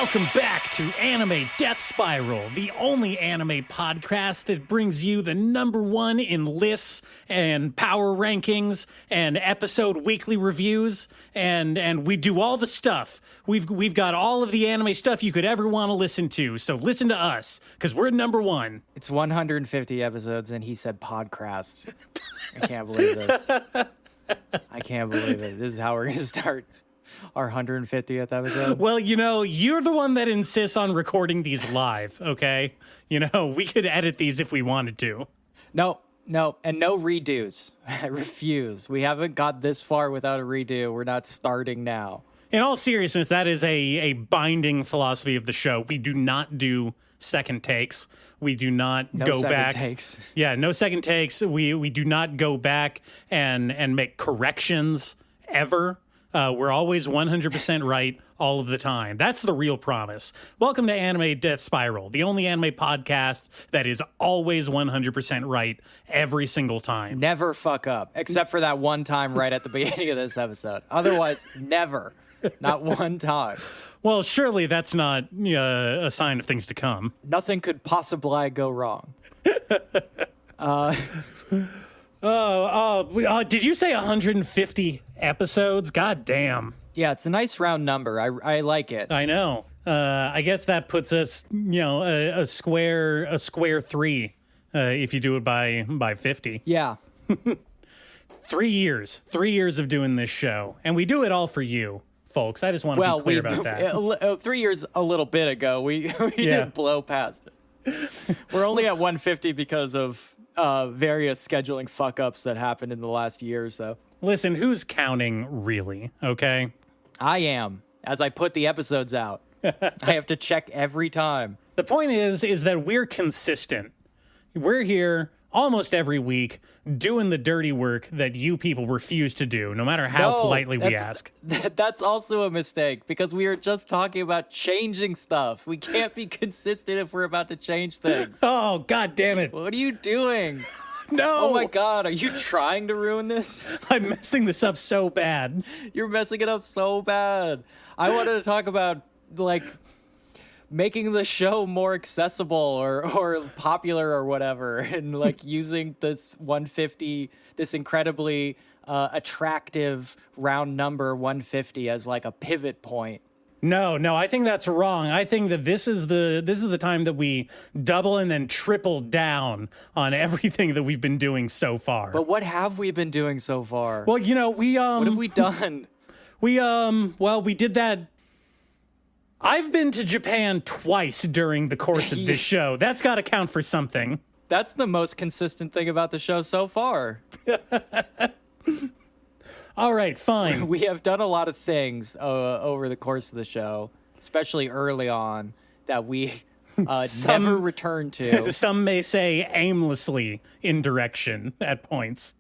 Welcome back to Anime Death Spiral, the only anime podcast that brings you the #1 in lists and power rankings and episode weekly reviews, and we do all the stuff. We've got all of the anime stuff you could ever want to listen to, so listen to us, because we're #1. It's 150 episodes, and he said podcast. I can't believe this. I can't believe it. This is how we're going to start our 150th episode. Well, you know, you're the one that insists on recording these live, okay? You know, we could edit these if we wanted to. No, and no redos. I refuse. We haven't got this far without a redo. We're not starting now. In all seriousness, that is a binding philosophy of the show. We do not do second takes. We do not go back. Takes. Yeah, no second takes. We do not go back and make corrections ever. We're always 100% right all of the time. That's the real promise. Welcome to Anime Death Spiral, the only anime podcast that is always 100% right every single time. Never fuck up, except for that one time right at the beginning of this episode. Otherwise, never. Not one time. Well, surely that's not a sign of things to come. Nothing could possibly go wrong. Did you say 150 episodes? God damn. Yeah, it's a nice round number. I like it. I know. I guess that puts us, a square 3 if you do it by 50. Yeah. 3 years. 3 years of doing this show. And we do it all for you, folks. I just want to be clear about that. 3 years a little bit ago, we did blow past it. We're only at 150 because of various scheduling fuck-ups that happened in the last year or so. Listen, who's counting, really, okay? I am, as I put the episodes out. I have to check every time. The point is that we're consistent. We're here almost every week doing the dirty work that you people refuse to do, no matter how politely we ask. That's also a mistake, because we are just talking about changing stuff. We can't be consistent if we're about to change things. Oh, God damn it. What are you doing? No. Oh my God, are you trying to ruin this? I'm messing this up so bad. You're messing it up so bad. I wanted to talk about, making the show more accessible or popular or whatever, and using this 150, this incredibly attractive round number 150 as a pivot point. No, I think that's wrong. I think that this is the time that we double and then triple down on everything that we've been doing so far. But what have we been doing so far? Well, we what have we done? We did that. I've been to Japan twice during the course of this show. That's got to count for something. That's the most consistent thing about the show so far. All right, fine. We have done a lot of things over the course of the show, especially early on, that we never returned to. Some may say aimlessly in direction at points.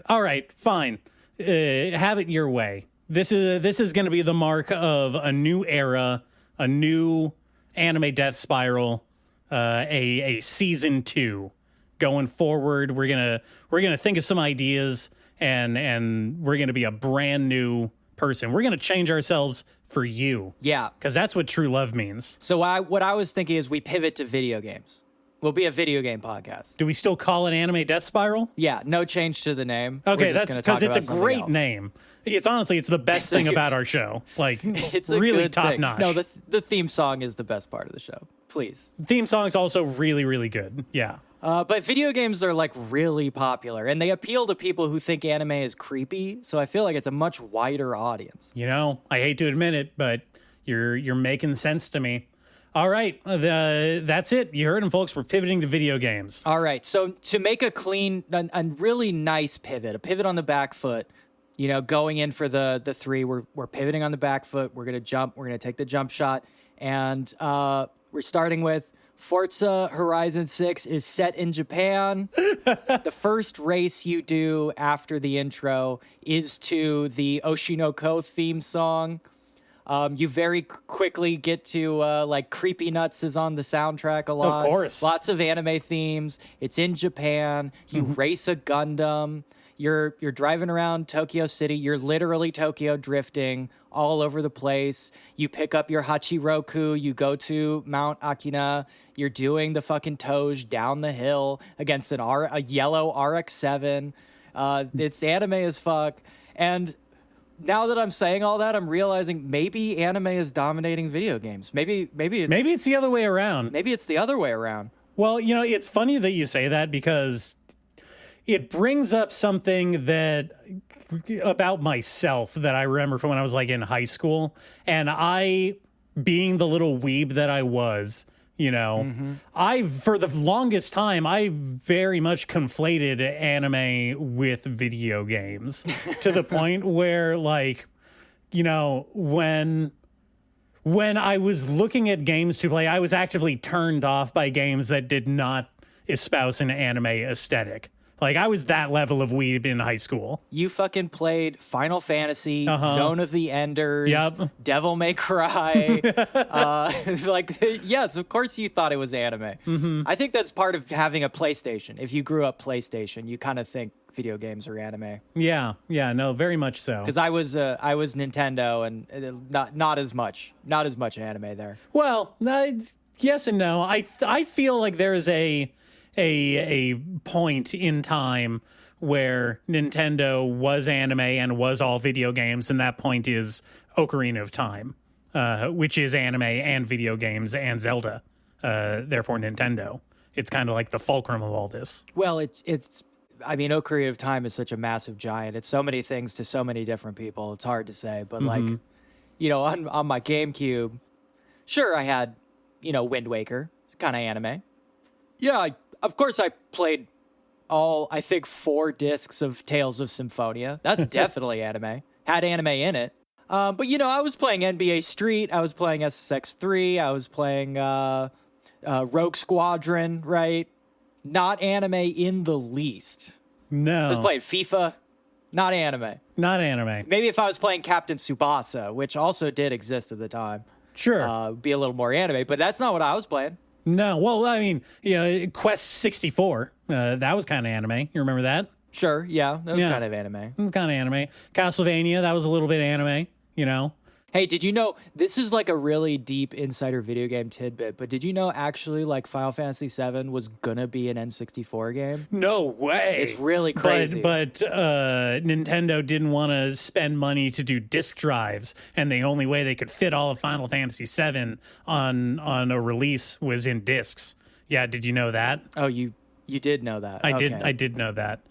All right, fine. Have it your way. This is going to be the mark of a new era, a new Anime Death Spiral, a season 2 going forward. We're gonna think of some ideas, and we're gonna be a brand new person. We're gonna change ourselves for you. Yeah, because that's what true love means. So what I was thinking is we pivot to video games. We'll be a video game podcast. Do we still call it Anime Death Spiral? Yeah, no change to the name. Okay, that's because it's a great name. It's the best thing about our show. It's really top notch. No, the theme song is the best part of the show. Please. Theme song's also really, really good. Yeah. But video games are really popular, and they appeal to people who think anime is creepy. So I feel like it's a much wider audience. I hate to admit it, but you're making sense to me. All right, that's it. You heard him, folks. We're pivoting to video games. All right, so to make a clean and really nice pivot, a pivot on the back foot, going in for the 3, we're pivoting on the back foot. We're gonna jump. We're gonna take the jump shot, and we're starting with Forza Horizon 6 is set in Japan. The first race you do after the intro is to the Oshinoko theme song. You very quickly get to, Creepy Nuts is on the soundtrack a lot. Of course. Lots of anime themes. It's in Japan. You race a Gundam. You're driving around Tokyo City. You're literally Tokyo drifting all over the place. You pick up your Hachiroku. You go to Mount Akina. You're doing the fucking Toge down the hill against a yellow RX-7. It's anime as fuck. And now that I'm saying all that, I'm realizing maybe anime is dominating video games. Maybe it's the other way around. Maybe it's the other way around. Well, it's funny that you say that because it brings up something that about myself that I remember from when I was like in high school, and I, being the little weeb that I was, I, for the longest time, I very much conflated anime with video games to the point where, like, when I was looking at games to play, I was actively turned off by games that did not espouse an anime aesthetic. Like, I was that level of weeb in high school. You fucking played Final Fantasy, Zone of the Enders, Devil May Cry. Yes, of course you thought it was anime. Mm-hmm. I think that's part of having a PlayStation. If you grew up PlayStation, you kind of think video games are anime. Yeah, no, very much so. Because I was Nintendo, and not as much anime there. Well, yes and no. I feel like there is a point in time where Nintendo was anime and was all video games, and that point is Ocarina of Time, which is anime and video games and Zelda, therefore Nintendo. It's kind of like the fulcrum of all this. Well, I mean, Ocarina of Time is such a massive giant. It's so many things to so many different people. It's hard to say, but on my GameCube, sure, I had, Wind Waker. It's kind of anime. Yeah, of course, I played all, I think, 4 discs of Tales of Symphonia. That's definitely anime. Had anime in it. But, I was playing NBA Street. I was playing SSX3. I was playing Rogue Squadron, right? Not anime in the least. No. I was playing FIFA. Not anime. Not anime. Maybe if I was playing Captain Tsubasa, which also did exist at the time. Sure. Be a little more anime. But that's not what I was playing. No, well, I mean, Quest 64, that was kind of anime. You remember that? Sure, yeah, that was kind of anime. It was kind of anime. Castlevania, that was a little bit anime, Hey, did you know, this is like a really deep insider video game tidbit, but did you know actually like Final Fantasy VII was gonna be an N64 game? No way. It's really crazy. But Nintendo didn't want to spend money to do disk drives, and the only way they could fit all of Final Fantasy VII on a release was in discs. Yeah, did you know that? Oh, you did know that. I did know that.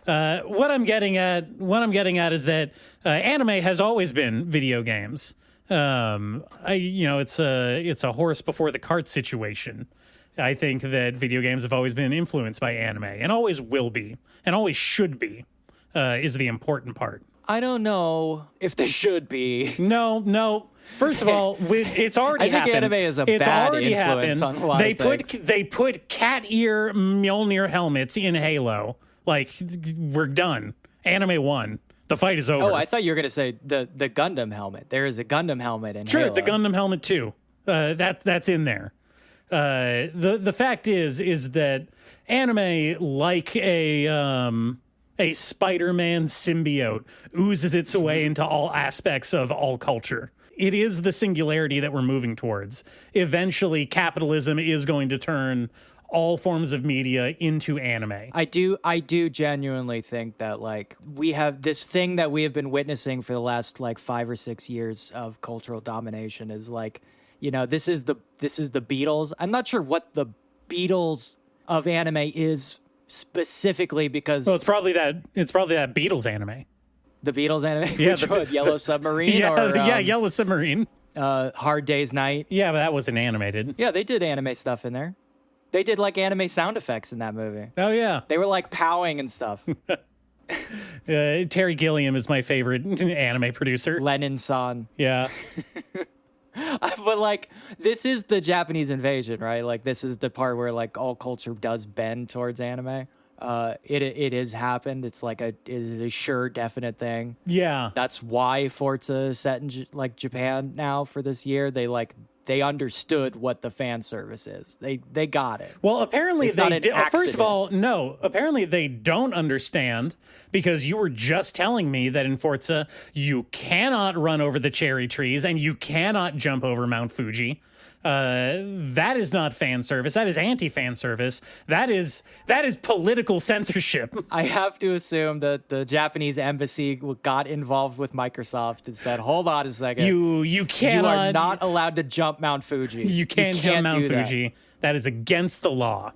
What I'm getting at is that anime has always been video games. It's a horse before the cart situation. I think that video games have always been influenced by anime and always will be and always should be, is the important part. I don't know if they should be. No. First of all, it's already happened. I think anime is a bad influence on a lot of things. They put cat ear Mjolnir helmets in Halo. Like, we're done. Anime won. The fight is over. Oh, I thought you were going to say the Gundam helmet. There is a Gundam helmet in Halo. Sure, the Gundam helmet too. That's in there. The fact is that anime, like a Spider-Man symbiote, oozes its way into all aspects of all culture. It is the singularity that we're moving towards. Eventually, capitalism is going to turn all forms of media into anime. I do genuinely think that like we have this thing that we have been witnessing for the last like 5 or 6 years of cultural domination is like, this is the Beatles. I'm not sure what the Beatles of anime is specifically because it's probably that Beatles anime. The Beatles anime? Yeah, which one? Yellow Submarine? Yellow Submarine. Hard Day's Night. Yeah, but that wasn't animated. Yeah, they did anime stuff in there. They did like anime sound effects in that movie. Oh, yeah. They were like powing and stuff. Terry Gilliam is my favorite anime producer. Lennon-san. Yeah. But like, this is the Japanese invasion, right? Like, this is the part where like all culture does bend towards anime. It has happened. It's like it is a sure, definite thing. Yeah. That's why Forza is set in like Japan now for this year. They like they understood what the fan service is. They got it. Well, apparently It's not they an did. First of accident. all, no. Apparently they don't understand, because you were just telling me that in Forza you cannot run over the cherry trees and you cannot jump over Mount Fuji. That is not fan service. That is anti-fan service. That is political censorship. I have to assume that the Japanese embassy got involved with Microsoft and said, "Hold on a second. You cannot. You are not allowed to jump Mount Fuji. You can't jump Mount do that." Fuji. That is against the law.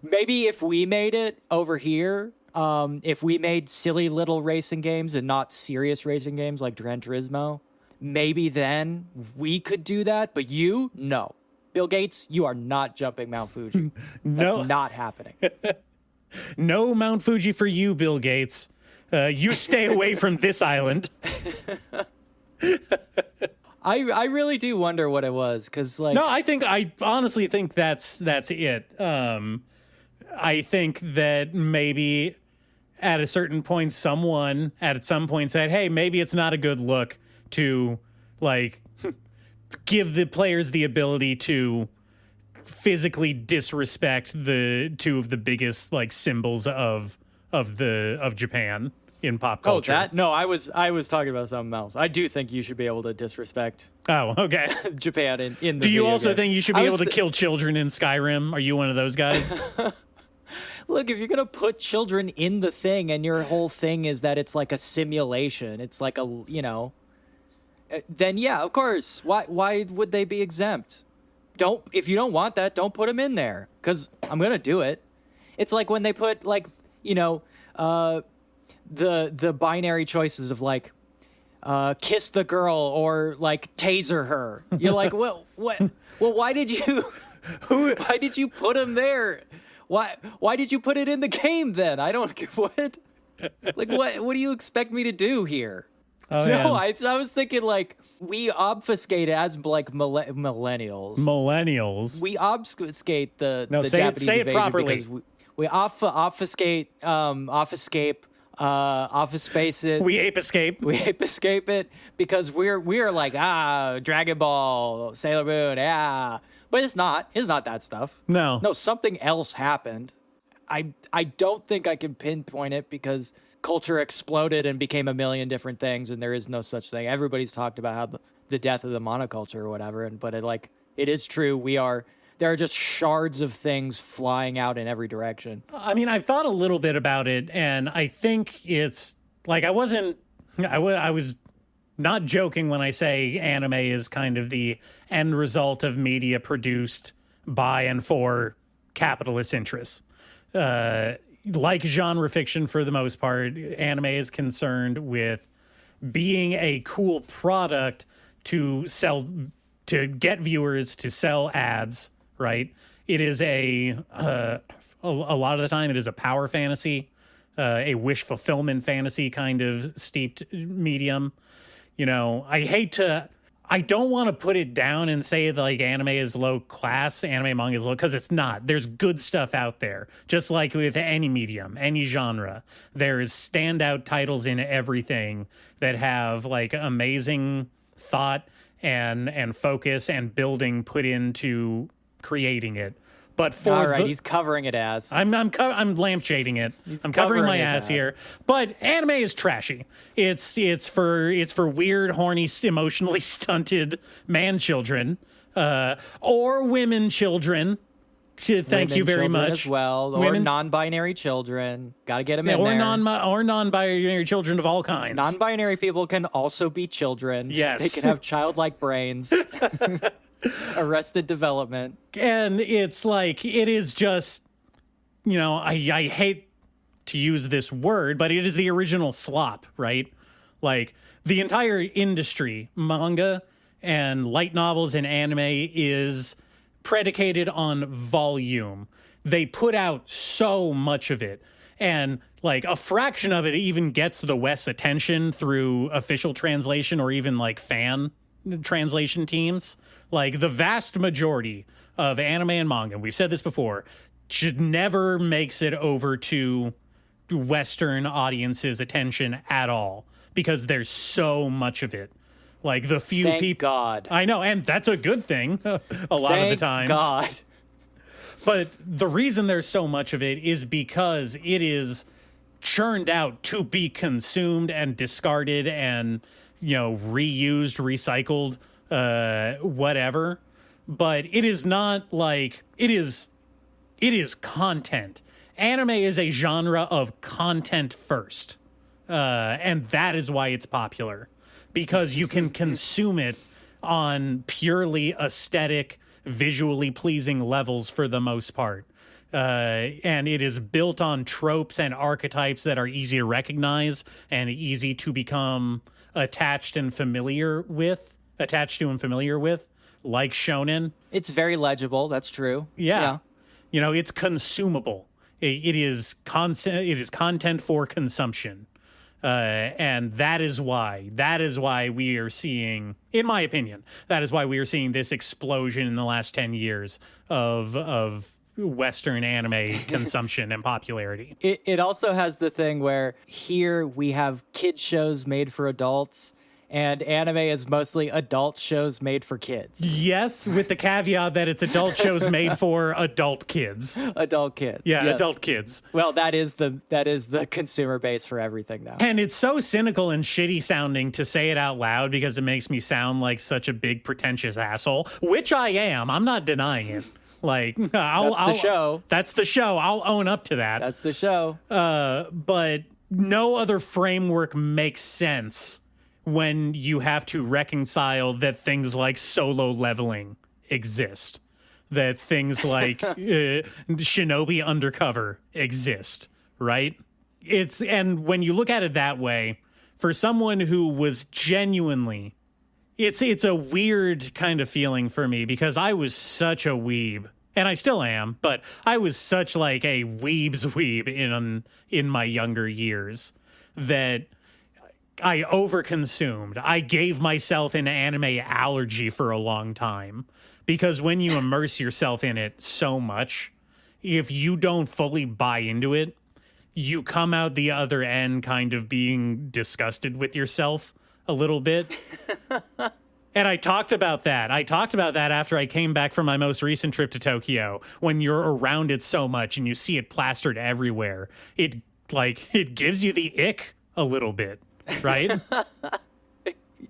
Maybe if we made it over here, if we made silly little racing games and not serious racing games like Gran Turismo, maybe then we could do that. But no. Bill Gates, you are not jumping Mount Fuji. No. That's not happening. No Mount Fuji for you, Bill Gates. You stay away from this island. I really do wonder what it was, because like No, I honestly think that's it. I think that maybe at a certain point, someone at some point said, "Hey, maybe it's not a good look to like give the players the ability to physically disrespect the two of the biggest like symbols of Japan in pop culture." I was talking about something else. I do think you should be able to disrespect Oh, okay. Japan in the Do you video also game. think you should be able to kill children in Skyrim? Are you one of those guys? Look, if you're gonna put children in the thing and your whole thing is that it's like a simulation, it's like then yeah, of course. Why would they be exempt? If you don't want that, don't put them in there, because I'm gonna do it. It's like when they put like the binary choices of like kiss the girl or like taser her. You're like, well, what? Well, why did you put him there? Why did you put it in the game then? I don't what. Like what do you expect me to do here? Oh, No, yeah. I was thinking like we obfuscate as like millennials. Millennials. We obfuscate the say it- Japanese say it invasion properly. because we obfuscate obfuscate it. We ape escape. We escape it because we're like Dragon Ball, Sailor Moon, but it's not that stuff. No. Something else happened. I don't think I can pinpoint it because culture exploded and became a million different things, and there is no such thing. Everybody's talked about how the death of the monoculture or whatever, but it is true. There are just shards of things flying out in every direction. I mean, I've thought a little bit about it, and I think it's like I was not joking when I say anime is kind of the end result of media produced by and for capitalist interests. Like genre fiction, for the most part, anime is concerned with being a cool product to sell, to get viewers, to sell ads, right? It is a lot of the time it is a power fantasy, a wish fulfillment fantasy kind of steeped medium. I don't want to put it down and say that like anime is low class, anime manga is low, because it's not. There's good stuff out there. Just like with any medium, any genre, there is standout titles in everything that have like amazing thought and focus and building put into creating it. But for All right, he's covering it as. I'm lampshading it. I'm covering my covering his ass ass. here. But anime is trashy. It's for weird, horny, emotionally stunted man children, or women children. Thank you Women, very children much. as well, or Women- non-binary children. Got to get them in or there. non-binary children of all kinds. Non-binary people can also be children. Yes. They can have childlike brains. Arrested development. And it's like, it is just, I hate to use this word, but it is the original slop, right? Like the entire industry, manga and light novels and anime, is predicated on volume. They put out so much of it, and like a fraction of it even gets the West's attention through official translation or even like fan translation teams. Like the vast majority of anime and manga, we've said this before, should never makes it over to Western audiences' attention at all, because there's so much of it. Like the few Thank people. God. I know, and that's a good thing a lot of the times. God. But the reason there's so much of it is because it is churned out to be consumed and discarded and, reused, recycled, whatever. But it is not like it is content. Anime is a genre of content first. And that is why it's popular, because you can consume it on purely aesthetic, visually pleasing levels for the most part. And it is built on tropes and archetypes that are easy to recognize and easy to become attached to and familiar with, like shonen. It's very legible. That's true. Yeah. It's consumable. It is content for consumption. And that is why we are seeing, in my opinion, this explosion in the last 10 years of Western anime consumption and popularity. It also has the thing where here we have kid shows made for adults, and anime is mostly adult shows made for kids. Yes, with the caveat that it's adult shows made for adult kids. Adult kids. Yeah, yes. Adult kids. Well, that is the consumer base for everything now. And it's so cynical and shitty sounding to say it out loud because it makes me sound like such a big pretentious asshole, which I am. I'm not denying it. Like, the show. That's the show. I'll own up to that. That's the show. But no other framework makes sense when you have to reconcile that things like solo leveling exist, that things like Shinobi Undercover exist, right? And when you look at it that way, for someone who was genuinely, it's a weird kind of feeling for me because I was such a weeb, and I still am, but I was such like a weeb's weeb in my younger years that I overconsumed. I gave myself an anime allergy for a long time because when you immerse yourself in it so much, if you don't fully buy into it, you come out the other end kind of being disgusted with yourself a little bit. And I talked about that. After I came back from my most recent trip to Tokyo. When you're around it so much and you see it plastered everywhere, it gives you the ick a little bit. Right?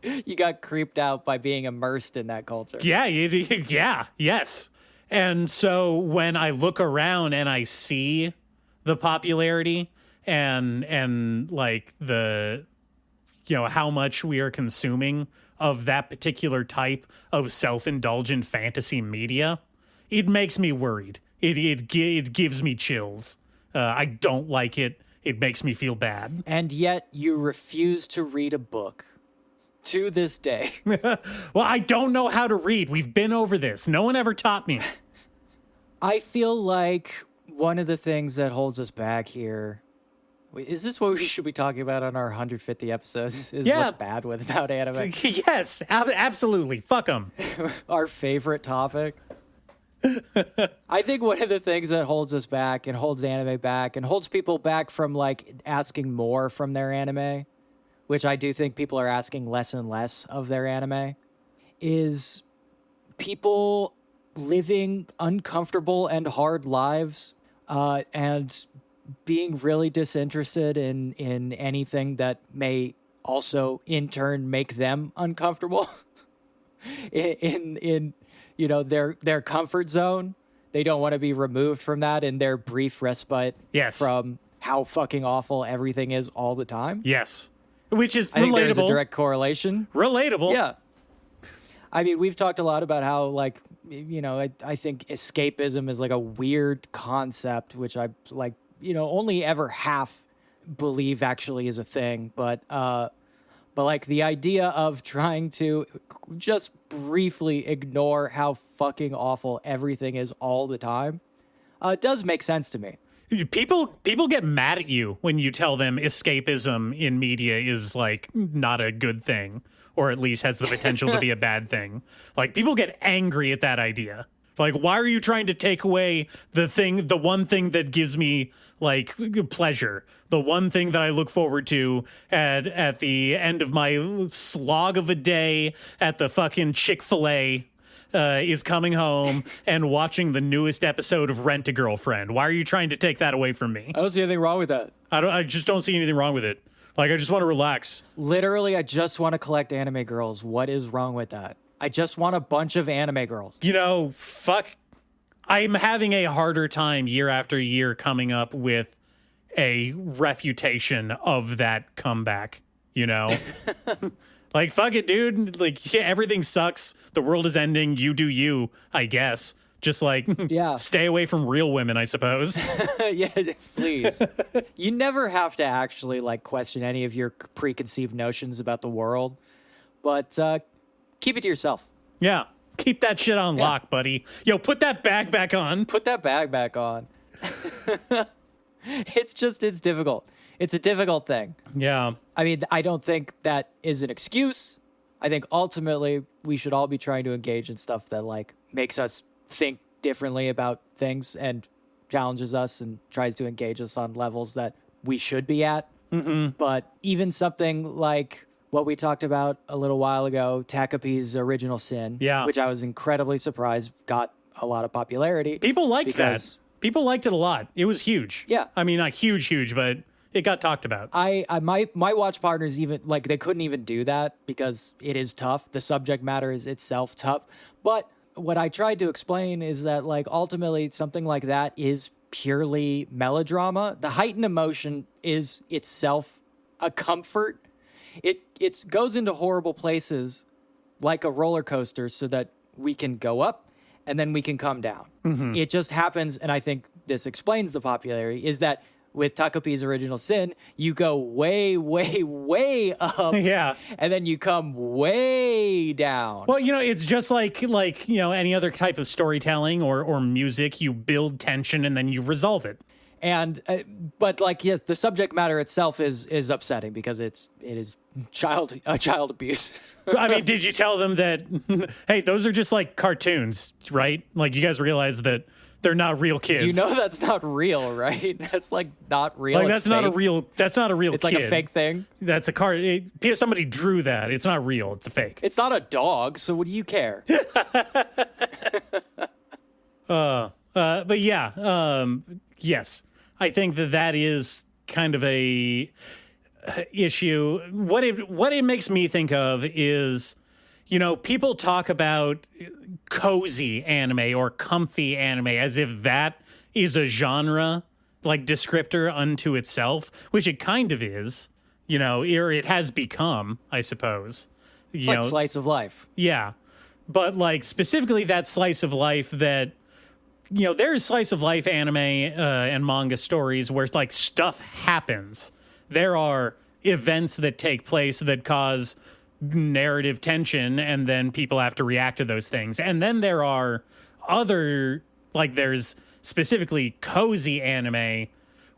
You got creeped out by being immersed in that culture. Yeah, yes. And so when I look around and I see the popularity and like the, how much we are consuming of that particular type of self-indulgent fantasy media, it makes me worried. It gives me chills. I don't like it. It makes me feel bad. And yet you refuse to read a book to this day. Well, I don't know how to read. We've been over this. No one ever taught me. I feel like one of the things that holds us back here, is this what we should be talking about on our 150 episodes? Is what's bad about anime? Yes, absolutely. Fuck them. Our favorite topic. I think one of the things that holds us back and holds anime back and holds people back from like asking more from their anime, which I do think people are asking less and less of their anime, is people living uncomfortable and hard lives and being really disinterested in anything that may also in turn make them uncomfortable in their comfort zone. They don't want to be removed from that in their brief respite from how fucking awful everything is all the time. Yes. Which is I think relatable. there's a direct correlation. Relatable. Yeah. I mean, we've talked a lot about how, like, I think escapism is like a weird concept, which I like, only ever half believe actually is a thing. But like the idea of trying to just briefly ignore how fucking awful everything is all the time does make sense to me. People get mad at you when you tell them escapism in media is like not a good thing, or at least has the potential to be a bad thing. Like people get angry at that idea. Like, why are you trying to take away the one thing that gives me like pleasure. The one thing that I look forward to at the end of my slog of a day at the fucking Chick-fil-A is coming home and watching the newest episode of Rent-a-Girlfriend. Why are you trying to take that away from me? I don't see anything wrong with that. I just don't see anything wrong with it. Like, I just want to relax. Literally, I just want to collect anime girls. What is wrong with that? I just want a bunch of anime girls. You know, fuck. I'm having a harder time year after year coming up with a refutation of that comeback, you know? Like, fuck it, dude. Like, yeah, everything sucks. The world is ending. You do you, I guess. Just like, stay away from real women, I suppose. Yeah, please. You never have to actually like question any of your preconceived notions about the world, but keep it to yourself. Yeah. Keep that shit on lock, buddy. Yo, put that bag back on. Put that bag back on. It's difficult. It's a difficult thing. Yeah. I mean, I don't think that is an excuse. I think ultimately we should all be trying to engage in stuff that like makes us think differently about things and challenges us and tries to engage us on levels that we should be at. Mm-hmm. But even something like what we talked about a little while ago, Takapi's Original Sin, which I was incredibly surprised got a lot of popularity. People liked that. People liked it a lot. It was huge. Yeah. I mean, not huge, but it got talked about. My watch partners even like they couldn't even do that because it is tough. The subject matter is itself tough. But what I tried to explain is that like ultimately something like that is purely melodrama. The heightened emotion is itself a comfort. It goes into horrible places like a roller coaster so that we can go up and then we can come down. Mm-hmm. It just happens, and I think this explains the popularity, is that with Takapi's Original Sin, you go way, way, way up. Yeah. And then you come way down. Well, you know, it's just like you know, any other type of storytelling or music. You build tension and then you resolve it. And but like, yes, the subject matter itself is upsetting because it is child abuse. I mean, did you tell them that, hey, those are just like cartoons, right? Like, you guys realize that they're not real kids. You know that's not real, right? That's like not real. Like, that's not a real It's kid. like a fake thing. That's a car. Somebody drew that. It's not real. It's a fake. It's not a dog, so what do you care? But yeah, yes. I think that is kind of a issue. What it makes me think of is, you know, people talk about cozy anime or comfy anime as if that is a genre, like descriptor unto itself, which it kind of is, you know, or it has become, I suppose. It's like slice of life. Yeah. But like specifically that slice of life that, you know, there's slice of life anime and manga stories where like stuff happens. There are events that take place that cause narrative tension, and then people have to react to those things. And then there are other, like there's specifically cozy anime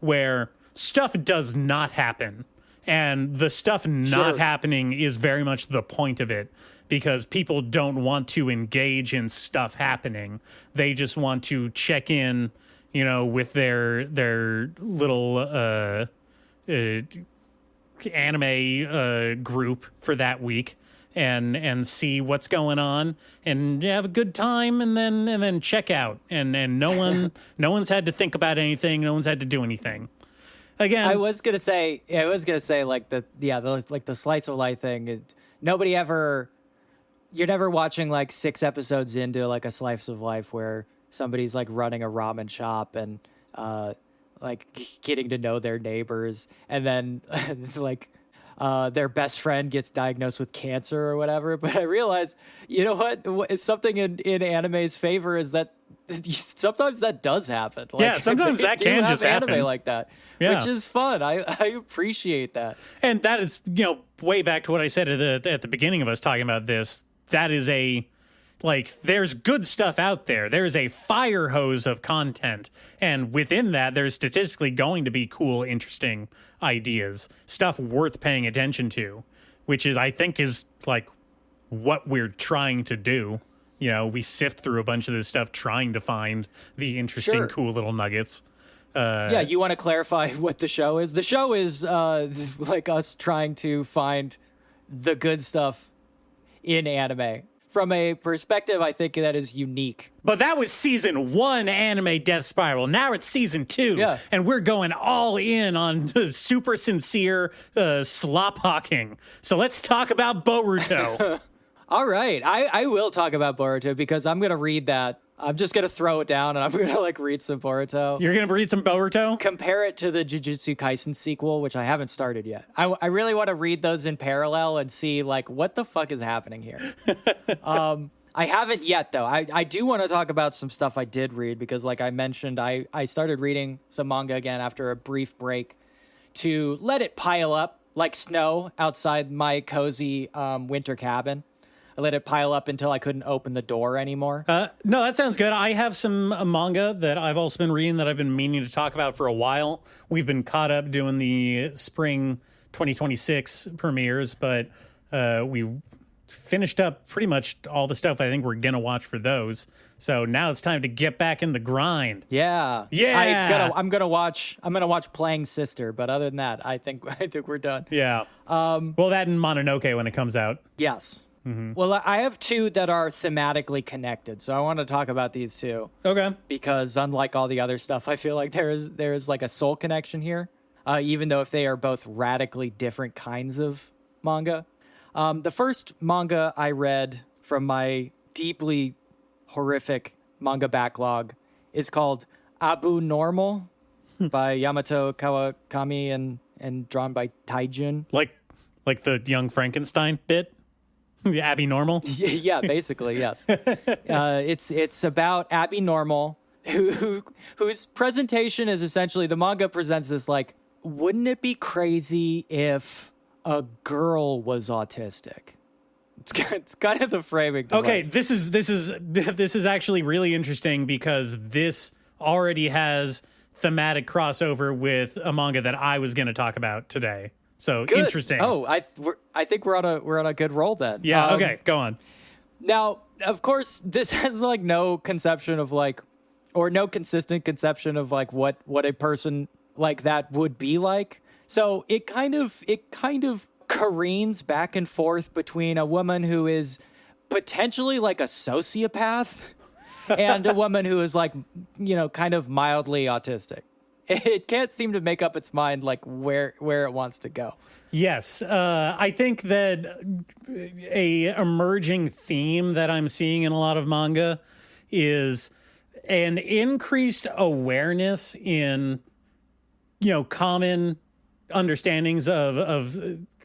where stuff does not happen. And the stuff not happening is very much the point of it, because people don't want to engage in stuff happening. They just want to check in, you know, with their little anime group for that week and see what's going on and have a good time and then check out. And no one's had to think about anything. No one's had to do anything. Again, I was gonna say like the slice of life thing. You're never watching like 6 episodes into like a slice of life where somebody's like running a ramen shop and like getting to know their neighbors, and then like their best friend gets diagnosed with cancer or whatever. But I realize, you know what? It's something in anime's favor is that sometimes that does happen. Like, yeah, sometimes that can just happen. Anime like that, which is fun. I appreciate that. And that is, you know, way back to what I said at the beginning of us talking about this. That is there's good stuff out there. There's a fire hose of content. And within that, there's statistically going to be cool, interesting ideas, stuff worth paying attention to, which is, I think, is like what we're trying to do. You know, we sift through a bunch of this stuff trying to find the interesting, cool little nuggets. Yeah, you want to clarify what the show is? The show is like us trying to find the good stuff in anime from a perspective I think that is unique. But that was season 1 anime Death Spiral. Now it's season 2. Yeah. And we're going all in on the super sincere slop hawking. So let's talk about Boruto. All right. I will talk about Boruto because I'm going to read that. I'm just going to throw it down and I'm going to like read some Boruto. You're going to read some Boruto? Compare it to the Jujutsu Kaisen sequel, which I haven't started yet. I really want to read those in parallel and see like what the fuck is happening here. I haven't yet though. I do want to talk about some stuff I did read because like I mentioned, I started reading some manga again after a brief break to let it pile up like snow outside my cozy winter cabin. I let it pile up until I couldn't open the door anymore. No, that sounds good. I have some manga that I've also been reading that I've been meaning to talk about for a while. We've been caught up doing the spring 2026 premieres, but we finished up pretty much all the stuff I think we're going to watch for those. So now it's time to get back in the grind. Yeah. Yeah. I'm gonna watch Playing Sister, but other than that, I think we're done. Yeah. Well, that and Mononoke when it comes out. Yes. Mm-hmm. Well, I have two that are thematically connected, so I want to talk about these two. Okay. Because unlike all the other stuff, I feel like there is like a soul connection here, even though if they are both radically different kinds of manga. The first manga I read from my deeply horrific manga backlog is called Abu Normal by Yamato Kawakami and drawn by Taijun. Like the Young Frankenstein bit? The Abby Normal? Yeah, basically, yes. It's about Abby Normal, whose presentation is essentially, the manga presents this like, wouldn't it be crazy if a girl was autistic? It's kind of the framing device. Okay, this is actually really interesting because this already has thematic crossover with a manga that I was going to talk about today. So good. Interesting. Oh, I think we're on a good roll then. Yeah. Okay. Go on. Now, of course, this has like no conception of like, or no consistent conception of like what a person like that would be like. So it kind of careens back and forth between a woman who is potentially like a sociopath and a woman who is like, kind of mildly autistic. It can't seem to make up its mind like where it wants to go. Yes, I think that a emerging theme that I'm seeing in a lot of manga is an increased awareness in common understandings of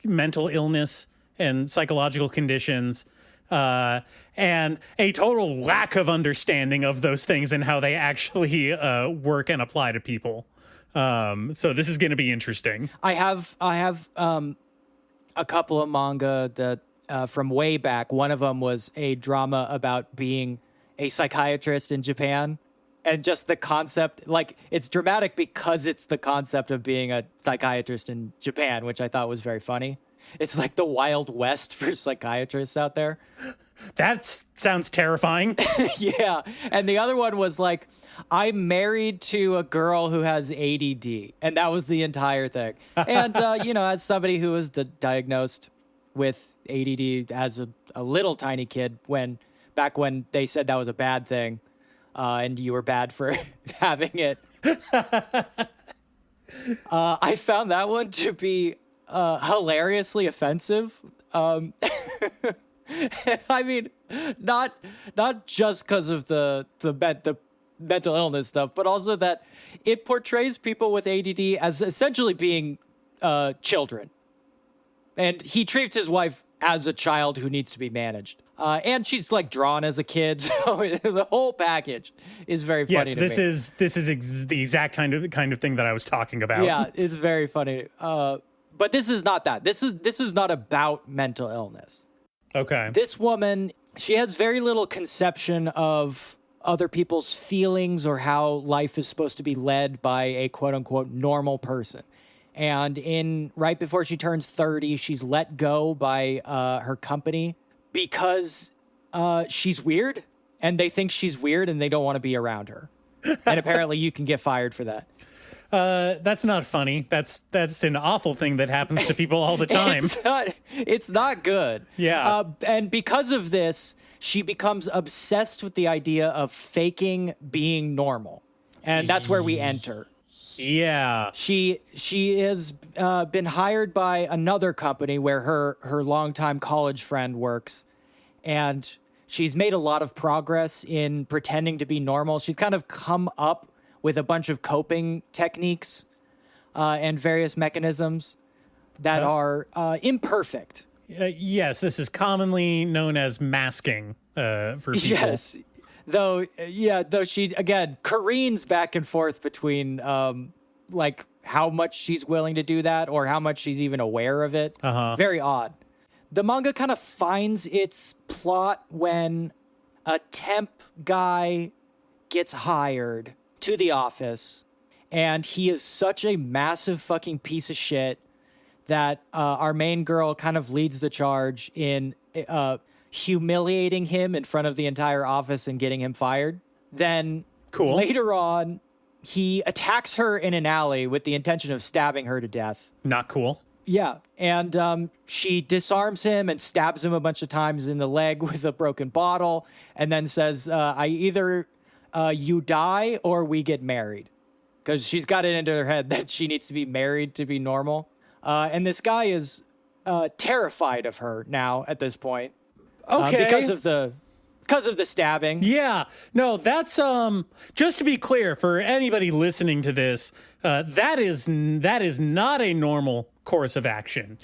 mental illness and psychological conditions, and a total lack of understanding of those things and how they actually work and apply to people. So this is going to be interesting. I have a couple of manga that from way back. One of them was a drama about being a psychiatrist in Japan. And just the concept, like, it's dramatic because it's the concept of being a psychiatrist in Japan, which I thought was very funny. It's like the Wild West for psychiatrists out there. That sounds terrifying. Yeah. And the other one was like, I'm married to a girl who has ADD. And that was the entire thing. And, as somebody who was diagnosed with ADD as a little tiny kid, back when they said that was a bad thing, and you were bad for having it, I found that one to be hilariously offensive. I mean, not just because of the mental illness stuff, but also that it portrays people with ADD as essentially being children, and he treats his wife as a child who needs to be managed. And she's like drawn as a kid, so the whole package is very funny. Yes, this is the exact kind of thing that I was talking about. Yeah, it's very funny. But this is not that. This is not about mental illness. Okay. This woman, she has very little conception of other people's feelings or how life is supposed to be led by a quote unquote normal person. And right before she turns 30, she's let go by her company because she's weird, and they think she's weird and they don't want to be around her. And apparently you can get fired for that. That's not funny. That's an awful thing that happens to people all the time. It's not good. Yeah. And because of this, she becomes obsessed with the idea of faking being normal. And that's where we enter. Yeah. She has been hired by another company where her longtime college friend works. And she's made a lot of progress in pretending to be normal. She's kind of come up with a bunch of coping techniques and various mechanisms that are imperfect. Yes, this is commonly known as masking for people. Yes. Though she, again, careens back and forth between, like, how much she's willing to do that or how much she's even aware of it. Very odd. The manga kind of finds its plot when a temp guy gets hired to the office, and he is such a massive fucking piece of shit that our main girl kind of leads the charge in humiliating him in front of the entire office and getting him fired. Then later on, he attacks her in an alley with the intention of stabbing her to death. Not cool. Yeah, and she disarms him and stabs him a bunch of times in the leg with a broken bottle, and then says, I either you die or we get married. Because she's got it into her head that she needs to be married to be normal. And this guy is terrified of her now at this point. Okay. Because of the stabbing. Yeah. No, that's just to be clear for anybody listening to this, that is not a normal course of action.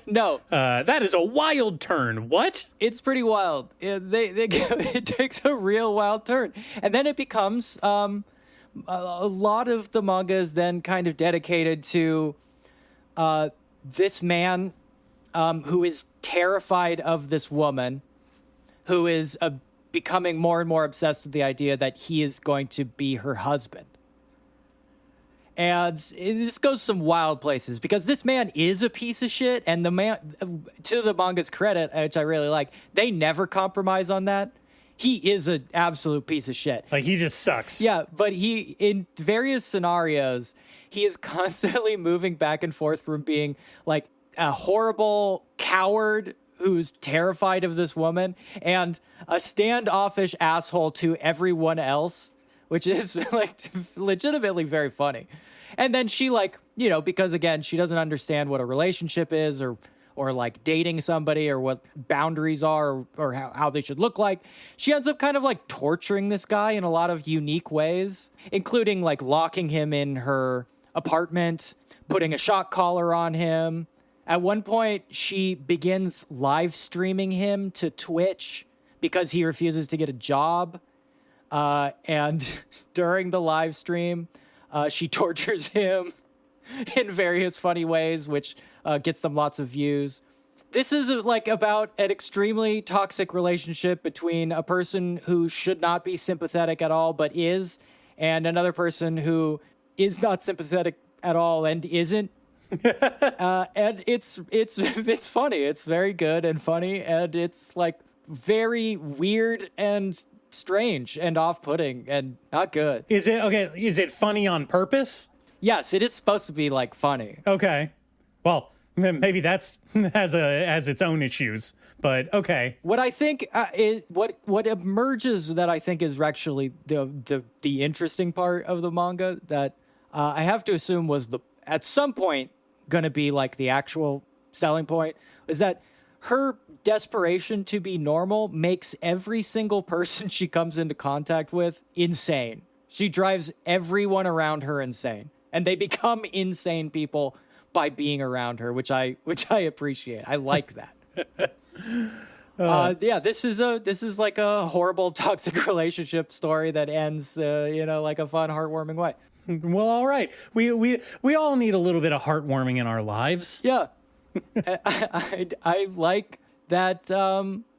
No. That is a wild turn. What? It's pretty wild. It takes a real wild turn. And then it becomes a lot of the manga is then kind of dedicated to this man who is terrified of this woman, who is becoming more and more obsessed with the idea that he is going to be her husband. And this goes some wild places because this man is a piece of shit. And the man, to the manga's credit, which I really like, they never compromise on that. He is an absolute piece of shit. Like, he just sucks. Yeah, but he, in various scenarios, he is constantly moving back and forth from being like a horrible coward who's terrified of this woman and a standoffish asshole to everyone else, which is like legitimately very funny. And then she, like, you know, because again, she doesn't understand what a relationship is or like dating somebody or what boundaries are or how they should look like. She ends up kind of like torturing this guy in a lot of unique ways, including like locking him in her apartment, putting a shock collar on him. At one point, she begins live streaming him to Twitch because he refuses to get a job. And during the live stream, she tortures him in various funny ways, which gets them lots of views. This is like about an extremely toxic relationship between a person who should not be sympathetic at all, but is, and another person who is not sympathetic at all and isn't. And it's funny. It's very good and funny, and it's like very weird and strange and off-putting and not good. Is it funny on purpose? Yes, it is supposed to be like funny. Okay. Well, maybe that's has its own issues, but okay. What I think what emerges that I think is actually the interesting part of the manga that I have to assume was at some point going to be like the actual selling point is that her desperation to be normal makes every single person she comes into contact with insane. She drives everyone around her insane, and they become insane people by being around her, which I appreciate. I like that. Yeah, this is like a horrible toxic relationship story that ends, like a fun, heartwarming way. Well, all right. We all need a little bit of heartwarming in our lives. Yeah. I like that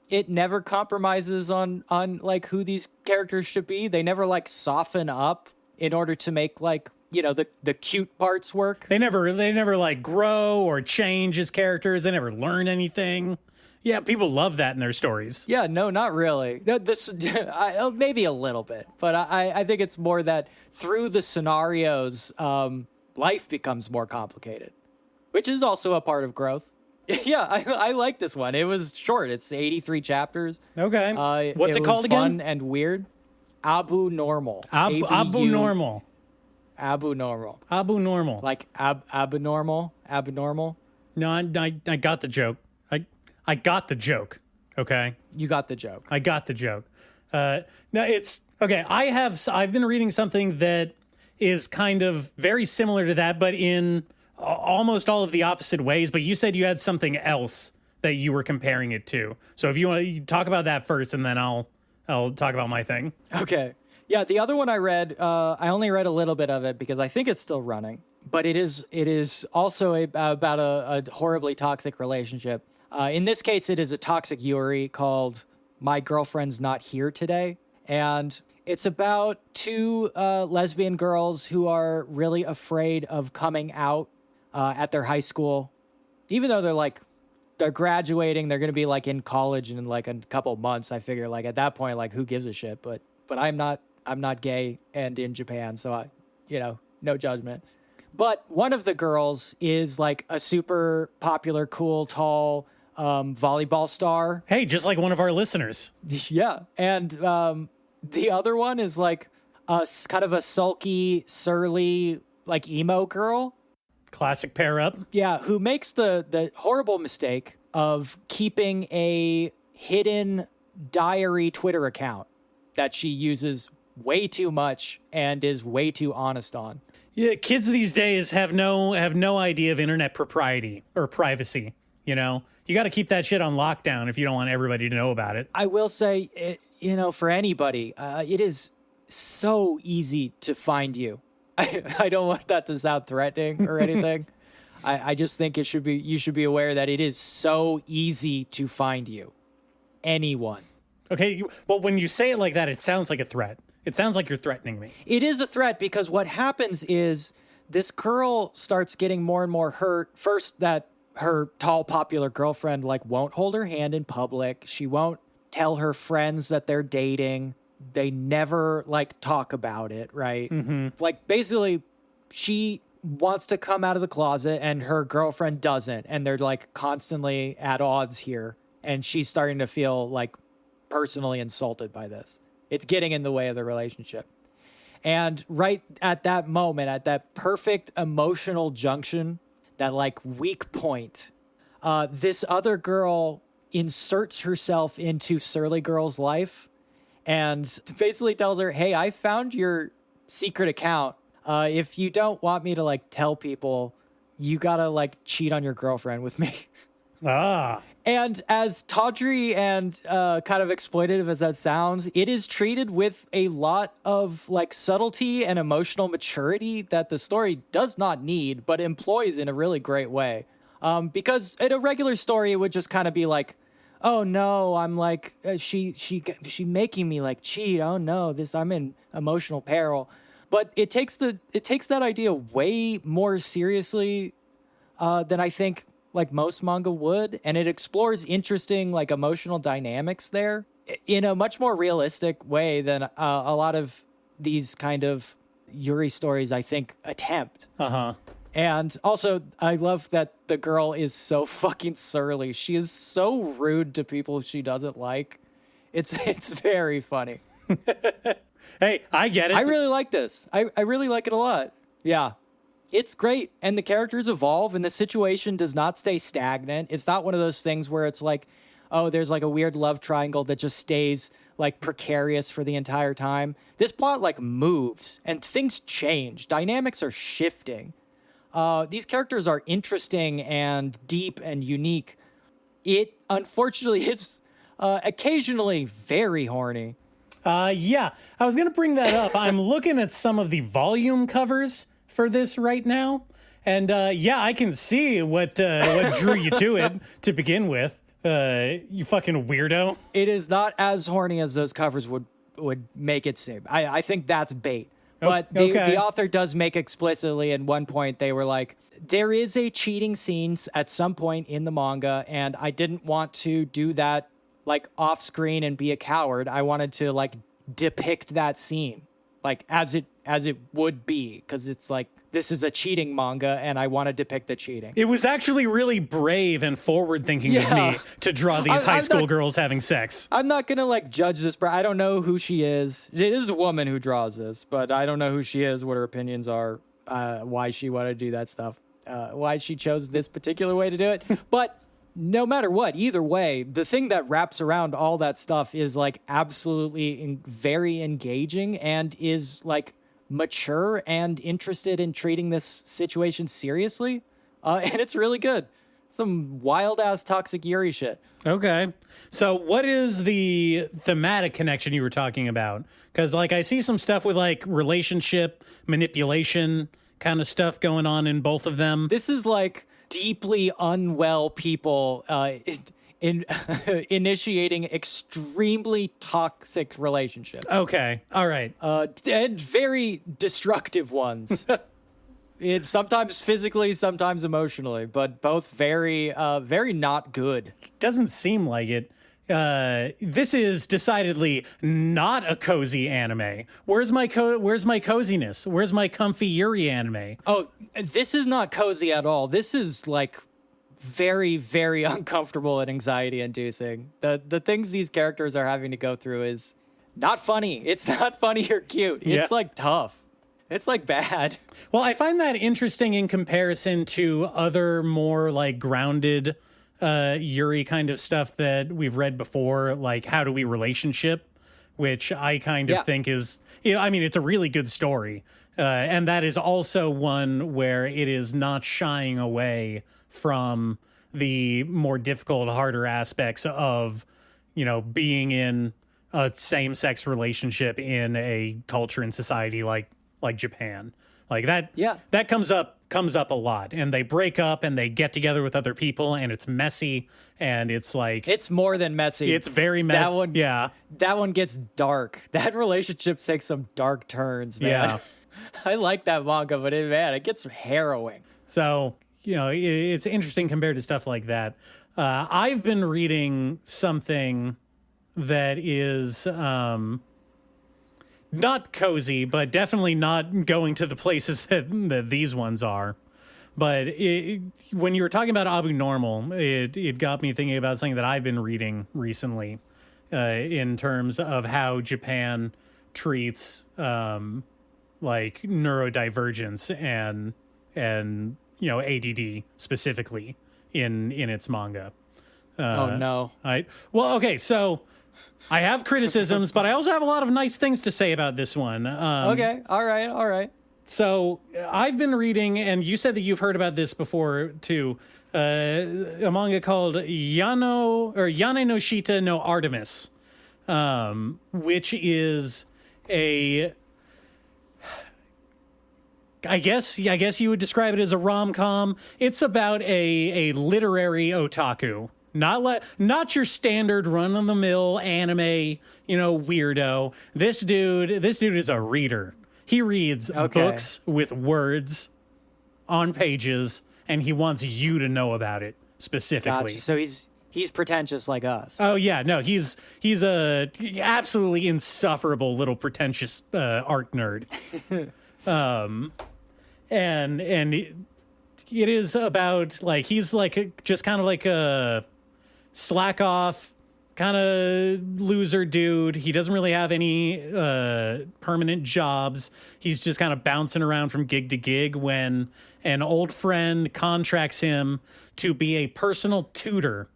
it never compromises on like who these characters should be. They never like soften up in order to make like, the cute parts work. They never like grow or change as characters. They never learn anything. Yeah, people love that in their stories. Yeah, no, not really. This maybe a little bit, but I think it's more that through the scenarios, life becomes more complicated, which is also a part of growth. Yeah, I like this one. It was short. It's 83 chapters. Okay. What's it called fun again? and weird. Abu Normal. Abu Normal. Abu Normal. Abu Normal. Like abnormal. Abnormal. No, I got the joke. I got the joke. Okay. You got the joke. I got the joke. No, it's okay. I've been reading something that is kind of very similar to that, but in almost all of the opposite ways. But you said you had something else that you were comparing it to. So if you want to talk about that first, and then I'll talk about my thing. Okay. Yeah, the other one I read, I only read a little bit of it because I think it's still running. But it is also about a horribly toxic relationship. In this case, it is a toxic Yuri called My Girlfriend's Not Here Today. And it's about two lesbian girls who are really afraid of coming out at their high school. Even though they're graduating, they're going to be like in college in like a couple months. I figure like at that point, like who gives a shit? But I'm not gay and in Japan, so no judgment. But one of the girls is like a super popular, cool, tall volleyball star. Hey, just like one of our listeners. Yeah. And the other one is like kind of a sulky, surly, like emo girl. Classic pair up. Yeah, who makes the horrible mistake of keeping a hidden diary Twitter account that she uses way too much and is way too honest on. Yeah, kids these days have no idea of internet propriety or privacy. You know, you got to keep that shit on lockdown if you don't want everybody to know about it. I will say, for anybody, it is so easy to find you. I don't want that to sound threatening or anything. I just think you should be aware that it is so easy to find you. Anyone. Okay, well, when you say it like that, it sounds like a threat. It sounds like you're threatening me. It is a threat because what happens is this girl starts getting more and more hurt. First, that her tall, popular girlfriend won't hold her hand in public. She won't tell her friends that they're dating. They never talk about it, right? Mm-hmm. Basically, she wants to come out of the closet and her girlfriend doesn't, and they're constantly at odds here. And she's starting to feel personally insulted by this. It's getting in the way of the relationship. And right at that moment, at that perfect emotional junction, that weak point, this other girl inserts herself into Surly Girl's life and basically tells her, hey, I found your secret account. If you don't want me to tell people, you gotta cheat on your girlfriend with me. Ah. And as tawdry and kind of exploitative as that sounds, it is treated with a lot of subtlety and emotional maturity that the story does not need, but employs in a really great way. Because in a regular story, it would just kind of be oh no, I'm she making me cheat. Oh no, I'm in emotional peril. But it takes that idea way more seriously than I think most manga would, and it explores interesting emotional dynamics there in a much more realistic way than a lot of these kind of Yuri stories I think attempt. Uh-huh. And also I love that the girl is so fucking surly. She is so rude to people she doesn't like. It's very funny. Hey, I get it. I really like this. I really like it a lot. Yeah. It's great, and the characters evolve, and the situation does not stay stagnant. It's not one of those things where it's oh, there's a weird love triangle that just stays precarious for the entire time. This plot moves, and things change. Dynamics are shifting. These characters are interesting and deep and unique. It, unfortunately, is occasionally very horny. Yeah, I was going to bring that up. I'm looking at some of the volume covers for this right now, and yeah, I can see what drew you to it to begin with. You fucking weirdo. It is not as horny as those covers would make it seem. I think that's bait, But okay. the author does make explicitly at one point, they were like, there is a cheating scene at some point in the manga, and I didn't want to do that like off screen and be a coward. I wanted to like depict that scene like as it would be, because it's like, this is a cheating manga and I want to depict the cheating. It was actually really brave and forward thinking of me to draw these high school girls having sex. I'm not going to like judge this, but I don't know who she is. It is a woman who draws this, but I don't know who she is, what her opinions are, why she wanted to do that stuff, why she chose this particular way to do it. But no matter what, either way, the thing that wraps around all that stuff is like absolutely very engaging and is like mature and interested in treating this situation seriously. And it's really good. Some wild ass toxic Yuri shit. Okay. So what is the thematic connection you were talking about? Because like I see some stuff with like relationship, manipulation kind of stuff going on in both of them. This is like deeply unwell people in initiating extremely toxic relationships. Okay. All right. And very destructive ones. It's sometimes physically, sometimes emotionally, but both very, very not good. Doesn't seem like it. This is decidedly not a cozy anime. Where's my coziness? Where's my comfy Yuri anime? Oh, this is not cozy at all. This is like very, very uncomfortable and anxiety inducing. The things these characters are having to go through is not funny. It's not funny or cute. It's like tough. It's like bad. Well, I find that interesting in comparison to other more like grounded Yuri kind of stuff that we've read before, like How Do We Relationship, which I kind of think is, I mean, it's a really good story. And that is also one where it is not shying away from the more difficult, harder aspects of, being in a same-sex relationship in a culture and society like Japan. Like that, that comes up a lot, and they break up and they get together with other people, and it's messy, and it's like it's more than messy. It's very messy. That one gets dark. That relationship takes some dark turns, man. Yeah. I like that manga, but it gets harrowing. So it's interesting compared to stuff like that. I've been reading something that is not cozy, but definitely not going to the places that these ones are. But when you were talking about Abu Normal, it got me thinking about something that I've been reading recently in terms of how Japan treats like neurodivergence and ADD specifically in its manga. Oh no. Okay, so I have criticisms, but I also have a lot of nice things to say about this one. Okay, all right. So I've been reading, and you said that you've heard about this before too, a manga called Yane no Shita no Artemis, which is I guess you would describe it as a rom-com. It's about a literary otaku. Not your standard run-of-the-mill anime, weirdo. This dude is a reader. He reads books with words on pages, and he wants you to know about it specifically. Gotcha. So he's pretentious like us. Oh yeah, no, he's a absolutely insufferable little pretentious art nerd. And it is about like he's like just kind of like a slack off kind of loser dude. He doesn't really have any permanent jobs. He's just kind of bouncing around from gig to gig when an old friend contracts him to be a personal tutor.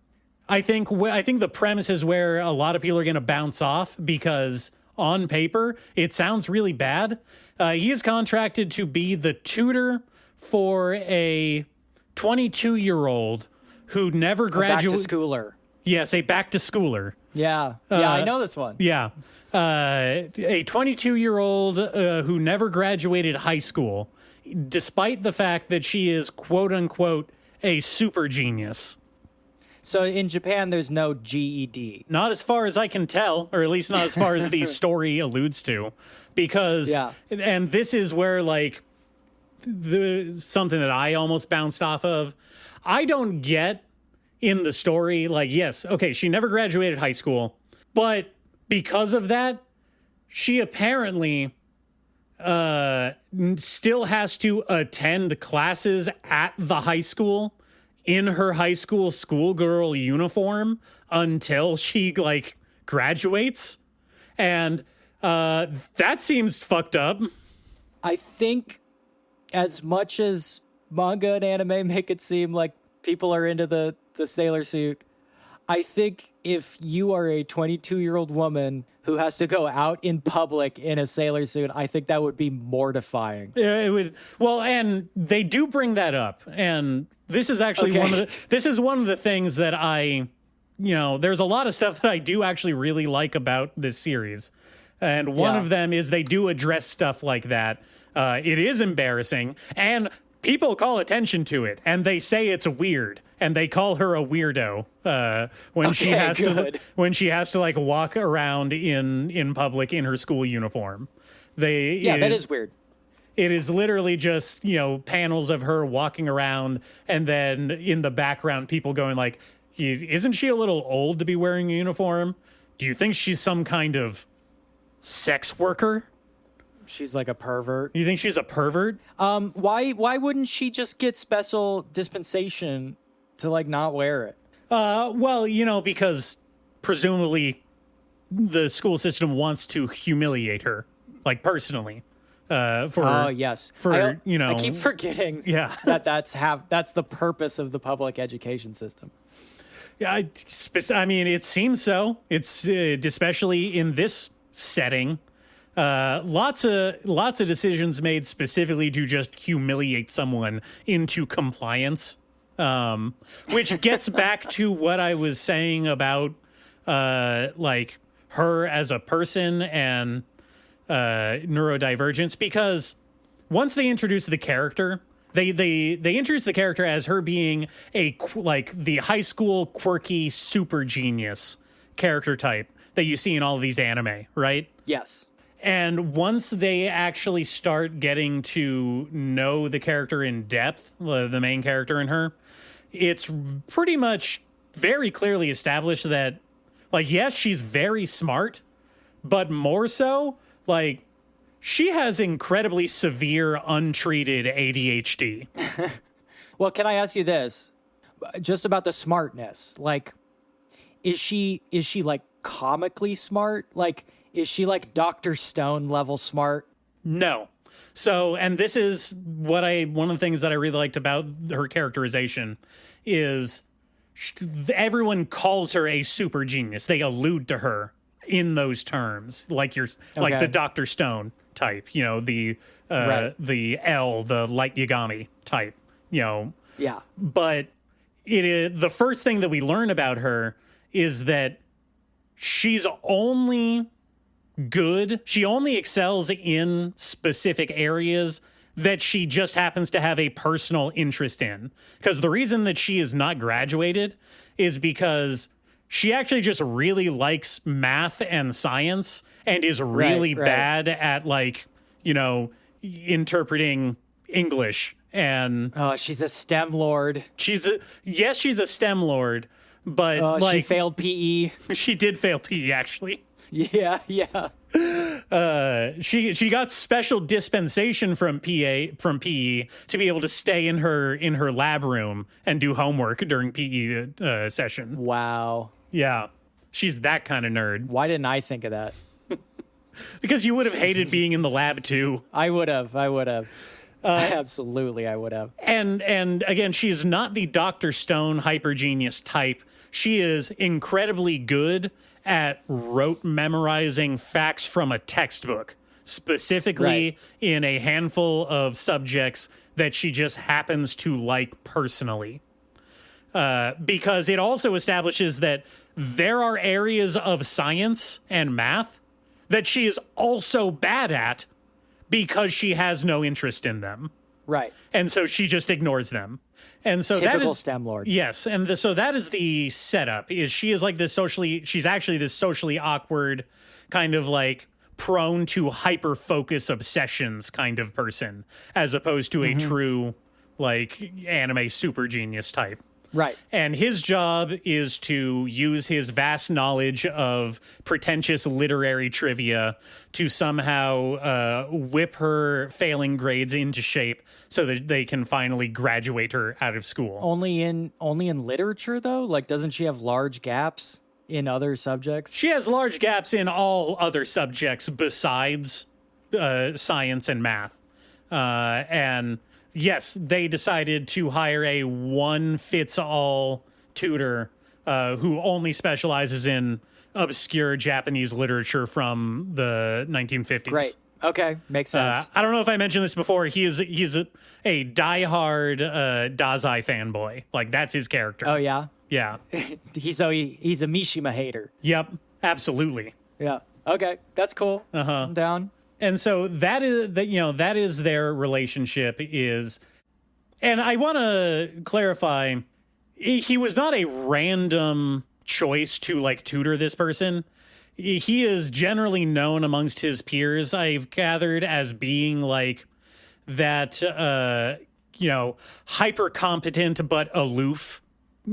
I think the premise is where a lot of people are going to bounce off, because on paper it sounds really bad. He is contracted to be the tutor for a 22-year-old who never graduated. Back to schooler. Yes, a back to schooler. Yeah, I know this one. Yeah. A 22-year-old who never graduated high school, despite the fact that she is, quote unquote, a super genius. So in Japan, there's no GED. Not as far as I can tell, or at least not as far as the story alludes to, because, and this is where like something that I almost bounced off of. I don't get in the story, like, yes, okay, she never graduated high school, but because of that, she apparently still has to attend classes at the high school in her high school schoolgirl uniform until she like graduates. And that seems fucked up. I think as much as manga and anime make it seem like people are into the sailor suit, I think if you are a 22-year-old woman who has to go out in public in a sailor suit, I think that would be mortifying. Yeah, it would. Well, and they do bring that up, and this is actually one of the things that there's a lot of stuff that I do actually really like about this series, and one of them is they do address stuff like that. It is embarrassing, and people call attention to it, and they say it's weird, and they call her a weirdo when she has to like walk around in public in her school uniform. That is weird. It is literally just, panels of her walking around, and then in the background, people going like, isn't she a little old to be wearing a uniform? Do you think she's some kind of sex worker? She's like a pervert. You think she's a pervert? Why wouldn't she just get special dispensation to like not wear it? Well, because presumably the school system wants to humiliate her, like personally. Yes. I keep forgetting. Yeah. that's the purpose of the public education system. Yeah, I mean, it seems so. It's especially in this setting. Lots of decisions made specifically to just humiliate someone into compliance, which gets back to what I was saying about like her as a person and neurodivergence, because once they introduce the character, they introduce the character as her being the high school quirky super genius character type that you see in all of these anime, right? Yes. And once they actually start getting to know the character in depth, the main character in her, it's pretty much very clearly established that, like, yes, she's very smart, but more so, like, she has incredibly severe, untreated ADHD. Well, can I ask you this? Just about the smartness. Like, is she like comically smart? Like, is she like Dr. Stone level smart? No. So, and this is one of the things that I really liked about her characterization is everyone calls her a super genius. They allude to her in those terms, like like the Dr. Stone type, the L, the Light Yagami type, Yeah. But the first thing that we learn about her is that she's only good. She only excels in specific areas that she just happens to have a personal interest in. Because the reason that she is not graduated is because she actually just really likes math and science and is really bad at interpreting English. And she's a STEM lord. She's a STEM lord, but she failed PE. She did fail PE, actually. Yeah. She got special dispensation from PE to be able to stay in her lab room and do homework during PE session. Wow. Yeah. She's that kind of nerd. Why didn't I think of that? Because you would have hated being in the lab too. I would have. Absolutely, I would have. And again, she's not the Dr. Stone hyper genius type. She is incredibly good at rote memorizing facts from a textbook, specifically in a handful of subjects that she just happens to like personally. Because it also establishes that there are areas of science and math that she is also bad at because she has no interest in them. Right. And so she just ignores them. And so Typical that is STEM lord. Yes, and so that is the setup. Is she is like she's actually this socially awkward, kind of like prone to hyper focus obsessions kind of person, as opposed to a true like anime super genius type. Right. And his job is to use his vast knowledge of pretentious literary trivia to somehow whip her failing grades into shape so that they can finally graduate her out of school. Only in literature though? Like doesn't she have large gaps in other subjects? She has large gaps in all other subjects besides science and math. And yes, they decided to hire a one-fits-all tutor who only specializes in obscure Japanese literature from the 1950s. Great. Okay, makes sense. I don't know if I mentioned this before. He's a diehard Dazai fanboy. Like, that's his character. Oh yeah? Yeah. He's a Mishima hater. Yep. Absolutely. Yeah. Okay, that's cool. I'm down. And so that is their relationship is, and I want to clarify, he was not a random choice to like tutor this person. He is generally known amongst his peers, I've gathered, as being like that, hyper competent but aloof,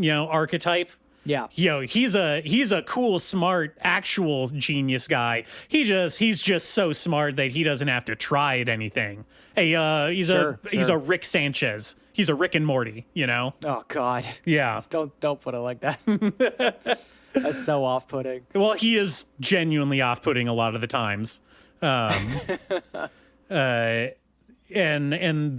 archetype. Yeah. He's a cool, smart, actual genius guy. He's just so smart that he doesn't have to try at anything. He's a Rick Sanchez. He's a Rick and Morty, Oh God. Yeah. Don't put it like that. That's so off-putting. Well, he is genuinely off-putting a lot of the times. And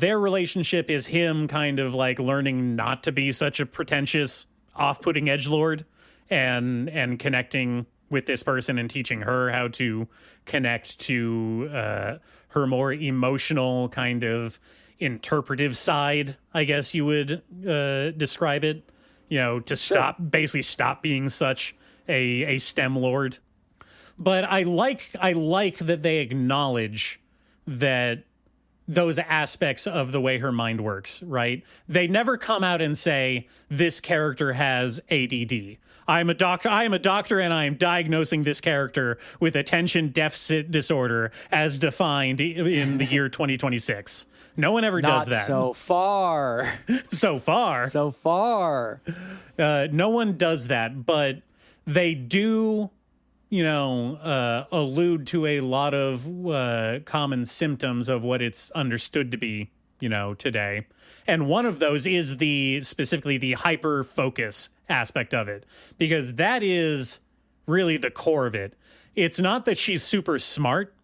their relationship is him kind of like learning not to be such a pretentious, off-putting edgelord and connecting with this person and teaching her how to connect to her more emotional kind of interpretive side, I guess you would describe it, to stop being such a STEM lord. But I like that they acknowledge that those aspects of the way her mind works, right? They never come out and say, this character has ADD. I am a doctor and I am diagnosing this character with attention deficit disorder as defined in the year 2026. No one ever does that. So far. So far. So far. No one does that, but they do, allude to a lot of common symptoms of what it's understood to be, today. And one of those is specifically the hyper focus aspect of it, because that is really the core of it. It's not that she's super smart.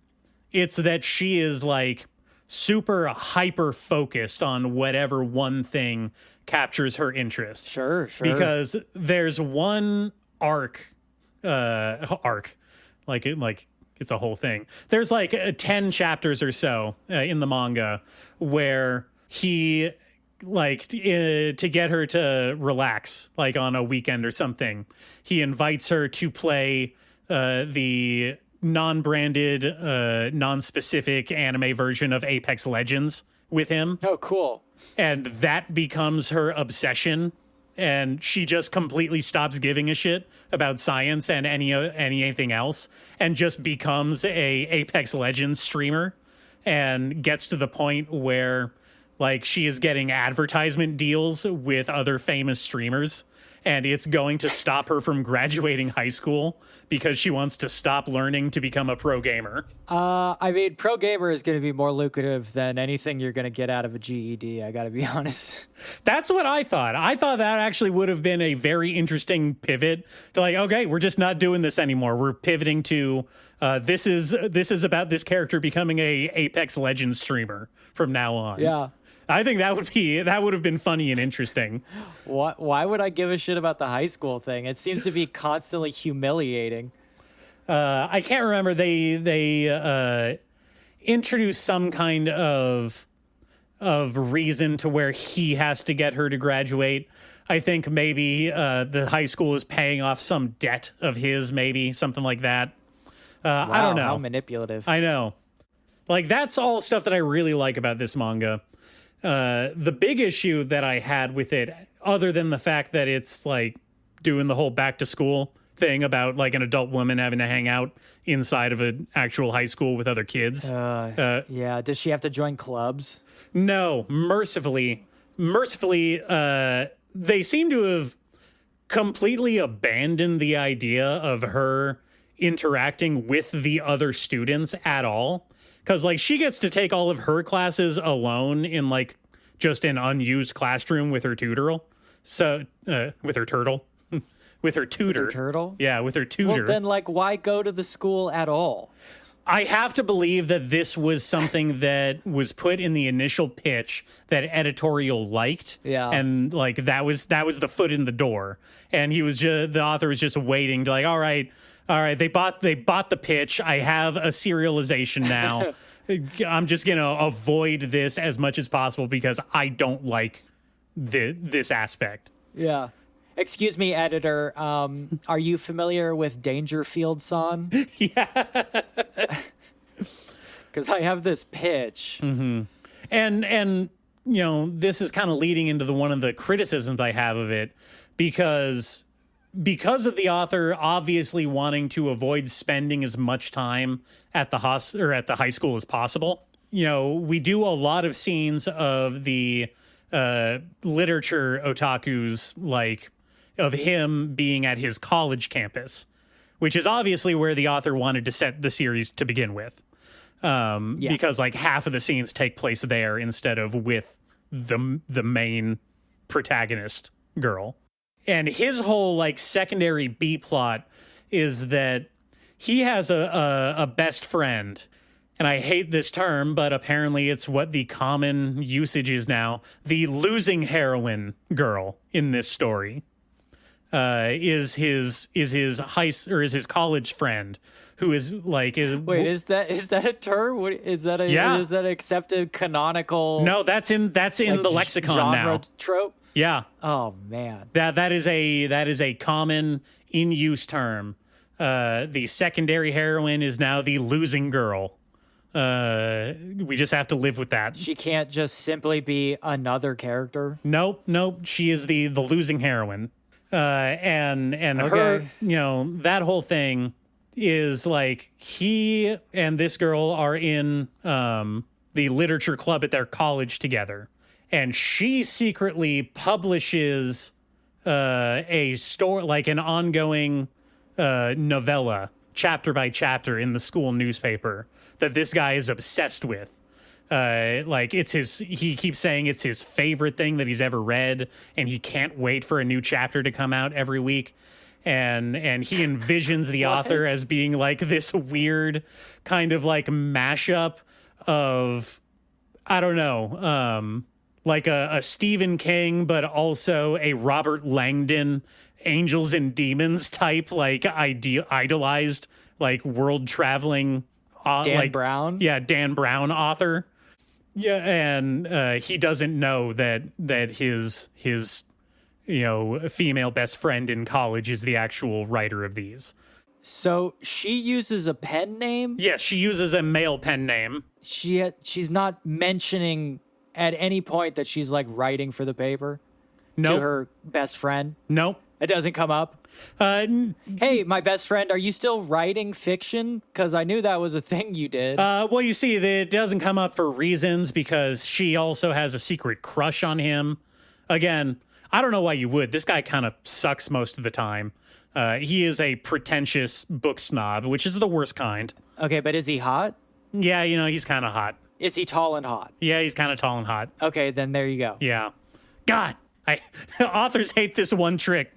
It's that she is like super hyper focused on whatever one thing captures her interest. Sure. Because there's one arc, like it's a whole thing. There's like 10 chapters or so in the manga where he to get her to relax, like on a weekend or something, he invites her to play the non-branded, non-specific anime version of Apex Legends with him. Oh, cool. And that becomes her obsession. And she just completely stops giving a shit about science and anything else, and just becomes a Apex Legends streamer, and gets to the point where like she is getting advertisement deals with other famous streamers, and it's going to stop her from graduating high school because she wants to stop learning to become a pro gamer. I mean, pro gamer is going to be more lucrative than anything you're going to get out of a GED. I got to be honest. That's what I thought. I thought that actually would have been a very interesting pivot to like, okay, we're just not doing this anymore. We're pivoting to this is about this character becoming a Apex Legends streamer from now on. Yeah. I think that would have been funny and interesting. Why would I give a shit about the high school thing? It seems to be constantly humiliating. I can't remember. They introduced some kind of reason to where he has to get her to graduate. I think maybe the high school is paying off some debt of his, maybe something like that. Wow, I don't know. How manipulative. I know. Like, that's all stuff that I really like about this manga. The big issue that I had with it, other than the fact that it's like doing the whole back to school thing about like an adult woman having to hang out inside of an actual high school with other kids. Yeah. Does she have to join clubs? No, mercifully, they seem to have completely abandoned the idea of her interacting with the other students at all. Because, like, she gets to take all of her classes alone in, like, just an unused classroom with her tutor. So, with her turtle. With her tutor. With her turtle? Yeah, with her tutor. Well, then, like, why go to the school at all? I have to believe that this was something that was put in the initial pitch that editorial liked. Yeah. And, like, that was the foot in the door. And the author was just waiting to, like, all right, they bought the pitch. I have a serialization now. I'm just going to avoid this as much as possible because I don't like this aspect. Yeah. Excuse me, editor. Are you familiar with Dangerfield-san? Yeah. Because I have this pitch. Mm-hmm. And you know, this is kind of leading into one of the criticisms I have of it because of the author obviously wanting to avoid spending as much time at the high school as possible. You know, we do a lot of scenes of the literature otakus, like of him being at his college campus, which is obviously where the author wanted to set the series to begin with. Because like half of the scenes take place there instead of with the main protagonist girl. And his whole like secondary B plot is that he has a best friend. And I hate this term, but apparently it's what the common usage is now. The losing heroine girl in this story is his college friend, who is like Wait, is that a term? Is that an accepted canonical? No, that's in the lexicon genre now. Trope. Yeah. Oh man. That is a common in use term. The secondary heroine is now the losing girl. We just have to live with that. She can't just simply be another character. Nope. She is the losing heroine. And okay. her, you know, that whole thing is like he and this girl are in the literature club at their college together. And she secretly publishes a story, like an ongoing novella, chapter by chapter in the school newspaper that this guy is obsessed with. Like he keeps saying it's his favorite thing that he's ever read, and he can't wait for a new chapter to come out every week. And he envisions the author as being like this weird kind of like mashup of, I don't know, like a Stephen King, but also a Robert Langdon Angels and Demons type, like idolized, like world traveling Dan Brown? Yeah, Dan Brown author. Yeah, and he doesn't know that his you know, female best friend in college is the actual writer of these. So she uses a pen name? Yes, she uses a male pen name. She's not mentioning at any point that she's like writing for the paper to her best friend? Nope. It doesn't come up? Hey, my best friend, are you still writing fiction? Because I knew that was a thing you did. Well, you see, it doesn't come up for reasons because she also has a secret crush on him. Again, I don't know why you would. This guy kind of sucks most of the time. He is a pretentious book snob, which is the worst kind. Okay, but is he hot? Yeah, you know, he's kind of hot. Is he tall and hot? Yeah, he's kind of tall and hot. Okay, then there you go. Yeah. God, authors hate this one trick.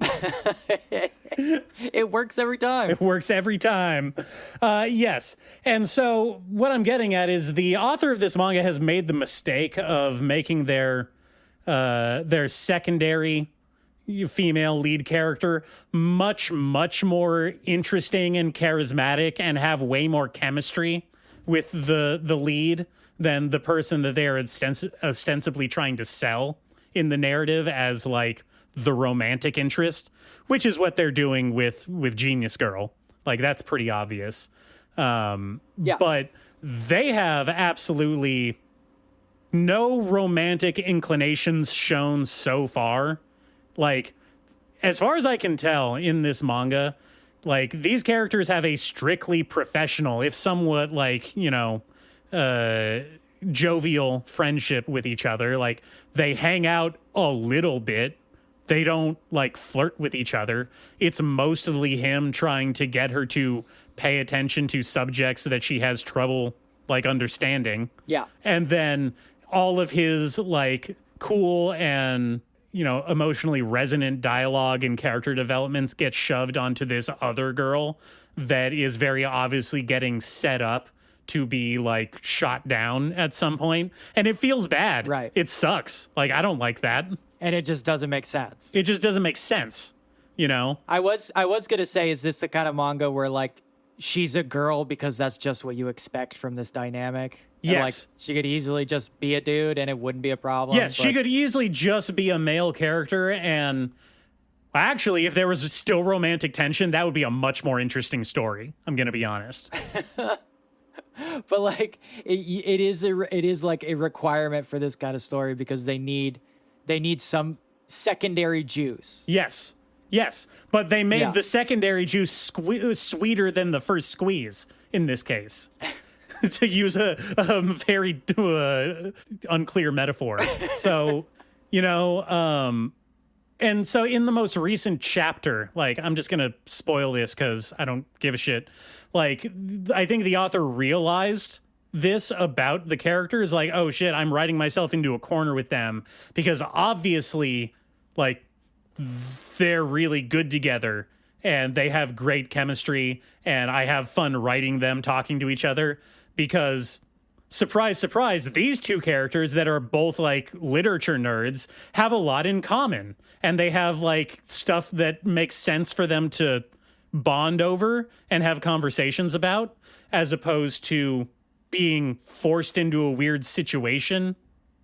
It works every time. It works every time. Yes. And so what I'm getting at is the author of this manga has made the mistake of making their secondary female lead character much more interesting and charismatic and have way more chemistry with the lead than the person that they're ostensibly trying to sell in the narrative as like the romantic interest, which is what they're doing with Genius Girl. Like that's pretty obvious. Yeah. But they have absolutely no romantic inclinations shown so far. Like, as far as I can tell in this manga, like, these characters have a strictly professional, if somewhat, like, jovial friendship with each other. Like, they hang out a little bit. They don't, like, flirt with each other. It's mostly him trying to get her to pay attention to subjects that she has trouble, like, understanding. Yeah. And then all of his, like, cool and, emotionally resonant dialogue and character developments get shoved onto this other girl that is very obviously getting set up to be, like, shot down at some point. And it feels bad. Right. It sucks. Like, I don't like that. And it just doesn't make sense. It just doesn't make sense, I was gonna say, is this the kind of manga where, like, she's a girl because that's just what you expect from this dynamic? And, Yes. like, she could easily just be a dude and it wouldn't be a problem. Yes, she could easily just be a male character. And actually, if there was still romantic tension, that would be a much more interesting story. I'm going to be honest. But, like, it is like a requirement for this kind of story because they need some secondary juice. Yes. But they made the secondary juice sweeter than the first squeeze in this case. To use a very unclear metaphor. So, and so in the most recent chapter, like, I'm just going to spoil this because I don't give a shit. Like, I think the author realized this about the characters, like, oh shit, I'm writing myself into a corner with them because obviously, like, they're really good together and they have great chemistry and I have fun writing them talking to each other because, surprise, surprise, these two characters that are both, like, literature nerds have a lot in common and they have, like, stuff that makes sense for them to bond over and have conversations about, as opposed to being forced into a weird situation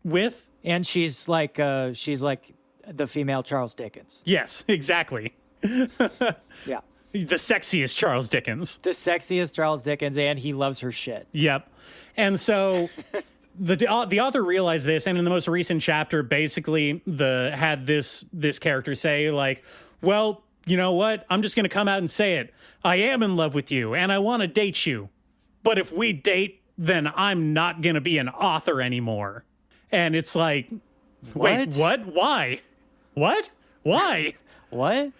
with. And she's like the female Charles Dickens. Yes, exactly. Yeah. The sexiest Charles Dickens. The sexiest Charles Dickens, and he loves her shit. Yep. And so the author realized this, and in the most recent chapter, basically had this character say, like, well, you know what? I'm just going to come out and say it. I am in love with you, and I want to date you. But if we date, then I'm not going to be an author anymore. And it's like, wait, what? Why? What? Why? What?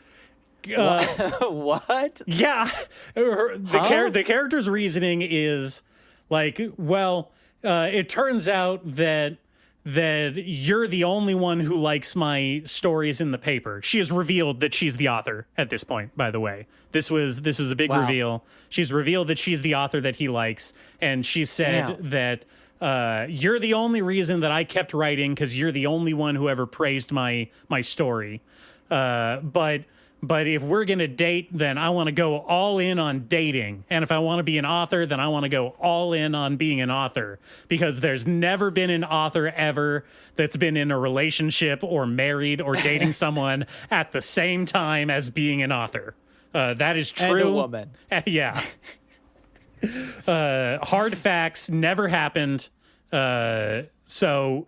What? Yeah. The character's reasoning is like, well, it turns out that you're the only one who likes my stories in the paper. She has revealed that she's the author at this point, by the way. This was a big reveal. She's revealed that she's the author that he likes, and she said that you're the only reason that I kept writing because you're the only one who ever praised my story. But if we're going to date, then I want to go all in on dating. And if I want to be an author, then I want to go all in on being an author. Because there's never been an author ever that's been in a relationship or married or dating someone at the same time as being an authur. That is true. And a woman. Yeah. Hard facts, never happened. So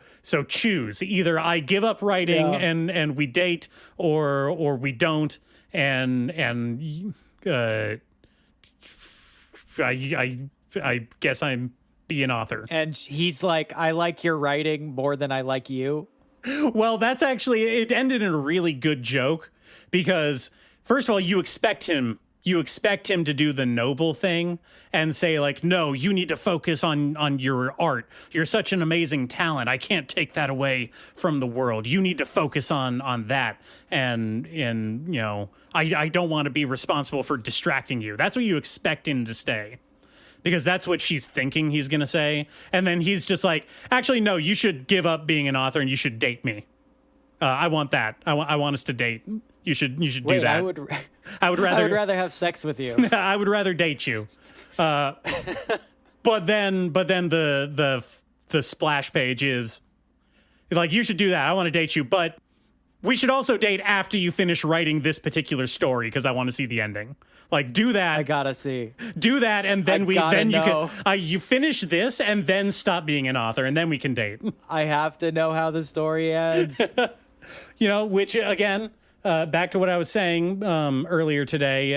choose. Either I give up writing and we date, or we don't, and I guess I'm be an author. And he's like, I like your writing more than I like you. Well, that's actually, it ended in a really good joke because, first of all, you expect him to do the noble thing and say, like, no, you need to focus on your art. You're such an amazing talent. I can't take that away from the world. You need to focus on that. And I don't want to be responsible for distracting you. That's what you expect him to say, because that's what she's thinking he's going to say. And then he's just like, actually, no, you should give up being an author and you should date me. I want that. I want us to date. You should do that. I would rather have sex with you. I would rather date you. But then the splash page is like, you should do that. I want to date you, but We should also date after you finish writing this particular story because I want to see the ending. Like, do that. I gotta see. Do that, and then you know. can you finish this and then stop being an author, and then we can date. I have to know how the story ends. Which again, back to what I was saying earlier today.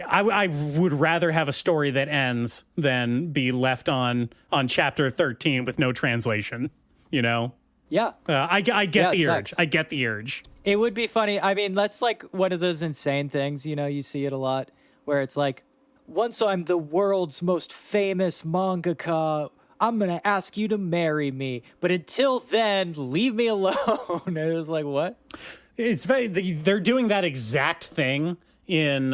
I would rather have a story that ends than be left on chapter 13 with no translation. Yeah. I get the urge. Sucks. I get the urge. It would be funny. I mean, that's like one of those insane things, you see it a lot, where it's like, once I'm the world's most famous mangaka, I'm going to ask you to marry me. But until then, leave me alone. And it was like, what? They're doing that exact thing in,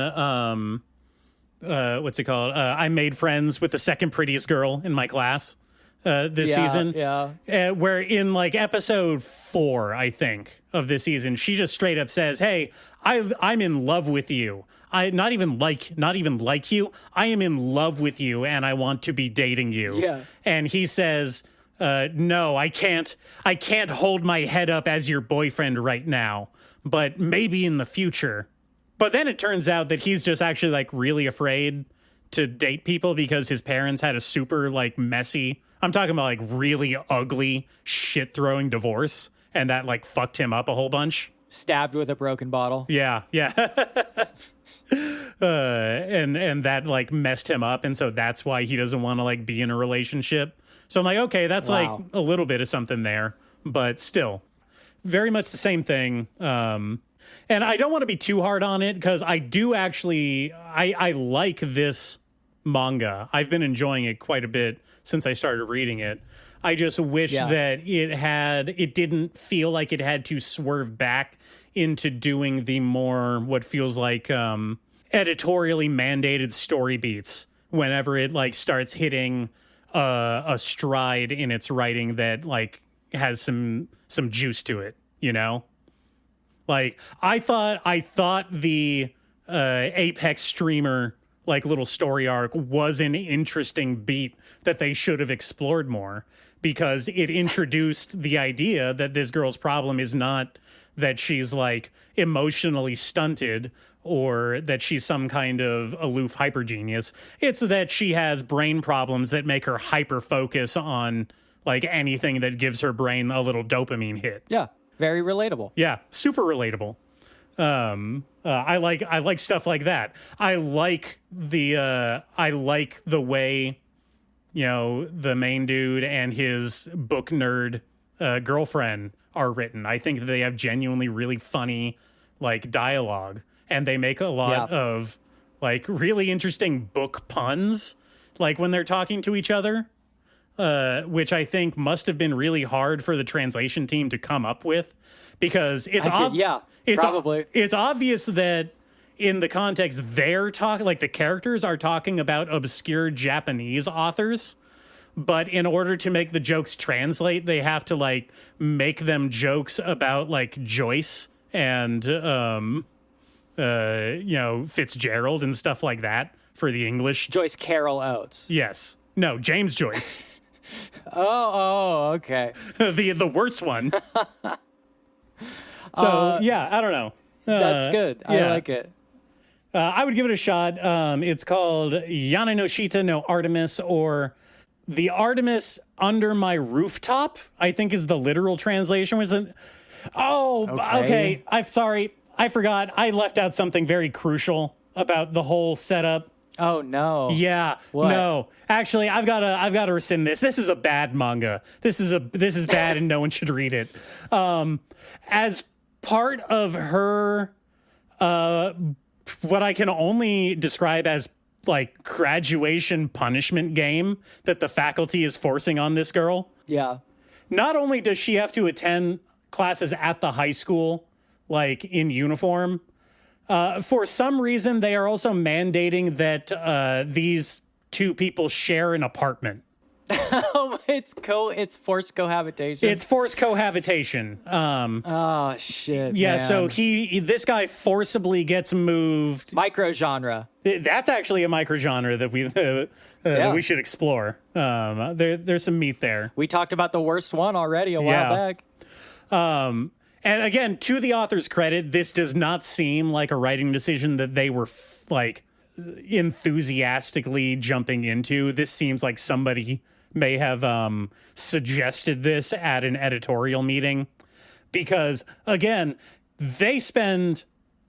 what's it called? I made friends with the second prettiest girl in my class. This season. Yeah. Where in like episode 4, I think, of this season, she just straight up says, "Hey, I'm in love with you. I not even like you. I am in love with you and I want to be dating you." Yeah. And he says, "No, I can't hold my head up as your boyfriend right now, but maybe in the future." But then it turns out that he's just actually like really afraid to date people because his parents had a super like messy, I'm talking about like really ugly shit throwing divorce, and that like fucked him up a whole bunch. Stabbed with a broken bottle. Yeah. And that like messed him up, and so that's why he doesn't want to like be in a relationship. So I'm like, okay, that's like a little bit of something there, but still very much the same thing. And I don't want to be too hard on it because I do actually, I like this manga. I've been enjoying it quite a bit since I started reading it. I just wish that it didn't feel like it had to swerve back into doing the more, what feels like editorially mandated story beats whenever it like starts hitting a stride in its writing that like has some juice to it, Like I thought the Apex streamer like little story arc was an interesting beat that they should have explored more, because it introduced the idea that this girl's problem is not that she's like emotionally stunted or that she's some kind of aloof hyper genius. It's that she has brain problems that make her hyper focus on like anything that gives her brain a little dopamine hit. Yeah. Very relatable. Yeah, super relatable. I like stuff like that. I like the way, the main dude and his book nerd girlfriend are written. I think that they have genuinely really funny like dialogue, and they make a lot of like really interesting book puns, like when they're talking to each other. Which I think must have been really hard for the translation team to come up with, because it's obvious that in the context they're talking, like the characters are talking about obscure Japanese authors, but in order to make the jokes translate, they have to like make them jokes about like Joyce and Fitzgerald and stuff like that for the English. Joyce Carol Oates. Yes. No, James Joyce. Okay. the worst one. So I don't know. That's good. I like it. I would give it a shot. It's called Yana no Shita no Artemis, or The Artemis Under My Rooftop, I think is the literal translation. Okay. I'm sorry. I forgot. I left out something very crucial about the whole setup. Oh no. Yeah. What? No. Actually, I've got to rescind this. This is a bad manga. This is bad and no one should read it. As part of her what I can only describe as like graduation punishment game that the faculty is forcing on this girl. Yeah. Not only does she have to attend classes at the high school like in uniform, for some reason, they are also mandating that these two people share an apartment. Oh, it's forced cohabitation. It's forced cohabitation. Oh shit. Yeah. Man. So this guy forcibly gets moved. Microgenre. That's actually a microgenre that we should explore. There's some meat there. We talked about the worst one already a while back. And again, to the author's credit, this does not seem like a writing decision that they were like enthusiastically jumping into. This seems like somebody may have suggested this at an editorial meeting, because again, they spend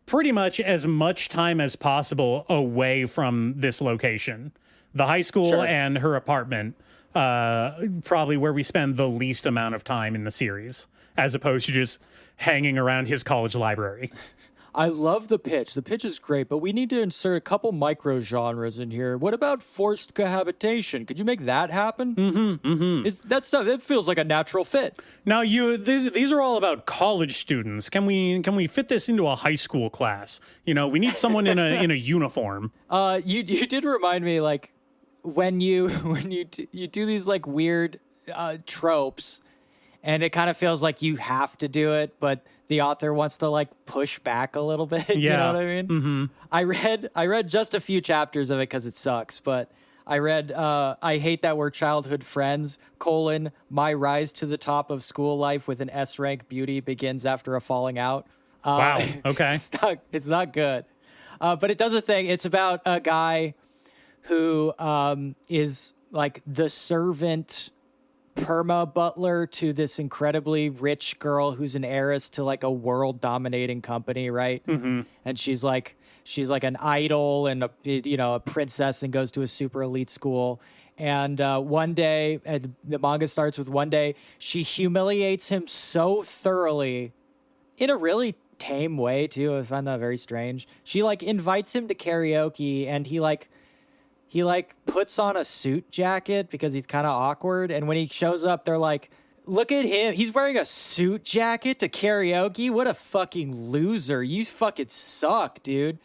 pretty much as much time as possible away from this location. The high school Sure. and her apartment, probably where we spend the least amount of time in the series, as opposed to just hanging around his college library. I love the pitch. The pitch is great, but we need to insert a couple micro genres in here. What about forced cohabitation? Could you make that happen? That feels like a natural fit. Now, these are all about college students. Can we fit this into a high school class? You know, we need someone in a uniform. You did remind me, like, when you do these like weird tropes, and it kind of feels like you have to do it, but the author wants to like push back a little bit. Yeah. You know what I mean? Mm-hmm. I read just a few chapters of it because it sucks, but I read I Hate That We're Childhood Friends, my rise to the top of school life with an S-rank beauty begins after a falling out. Wow. Okay. It's not good. But it does a thing. It's about a guy who is like the servant perma butler to this incredibly rich girl who's an heiress to like a world dominating company, right? Mm-hmm. And she's like an idol and a princess, and goes to a super elite school. And one day, the manga starts with one day, she humiliates him so thoroughly, in a really tame way too. I find that very strange. She like invites him to karaoke, and he puts on a suit jacket because he's kind of awkward. And when he shows up, they're like, look at him. He's wearing a suit jacket to karaoke. What a fucking loser. You fucking suck, dude.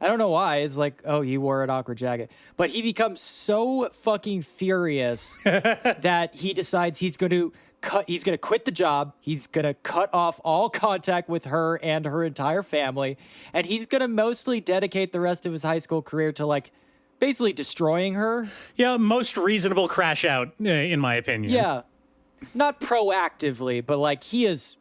I don't know why. It's like, oh, he wore an awkward jacket. But he becomes so fucking furious that he decides he's going to quit the job. He's going to cut off all contact with her and her entire family. And he's going to mostly dedicate the rest of his high school career to like basically destroying her. Yeah, most reasonable crash out, in my opinion. Yeah. Not proactively, but like he's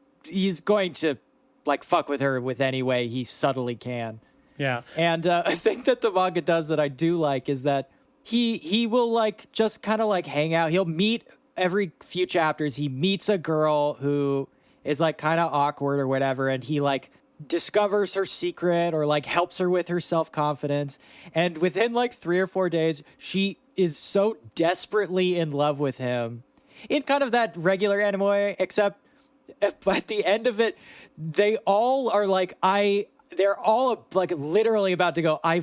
going to like fuck with her with any way he subtly can. Yeah. And I think that the manga does that I do like is that he will like just kind of like hang out. He'll meet every few chapters. He meets a girl who is like kind of awkward or whatever. And he like discovers her secret or like helps her with her self-confidence. And within like 3 or 4 days, she is so desperately in love with him in kind of that regular anime way, except at the end of it, they all are like, they're all like literally about to go, I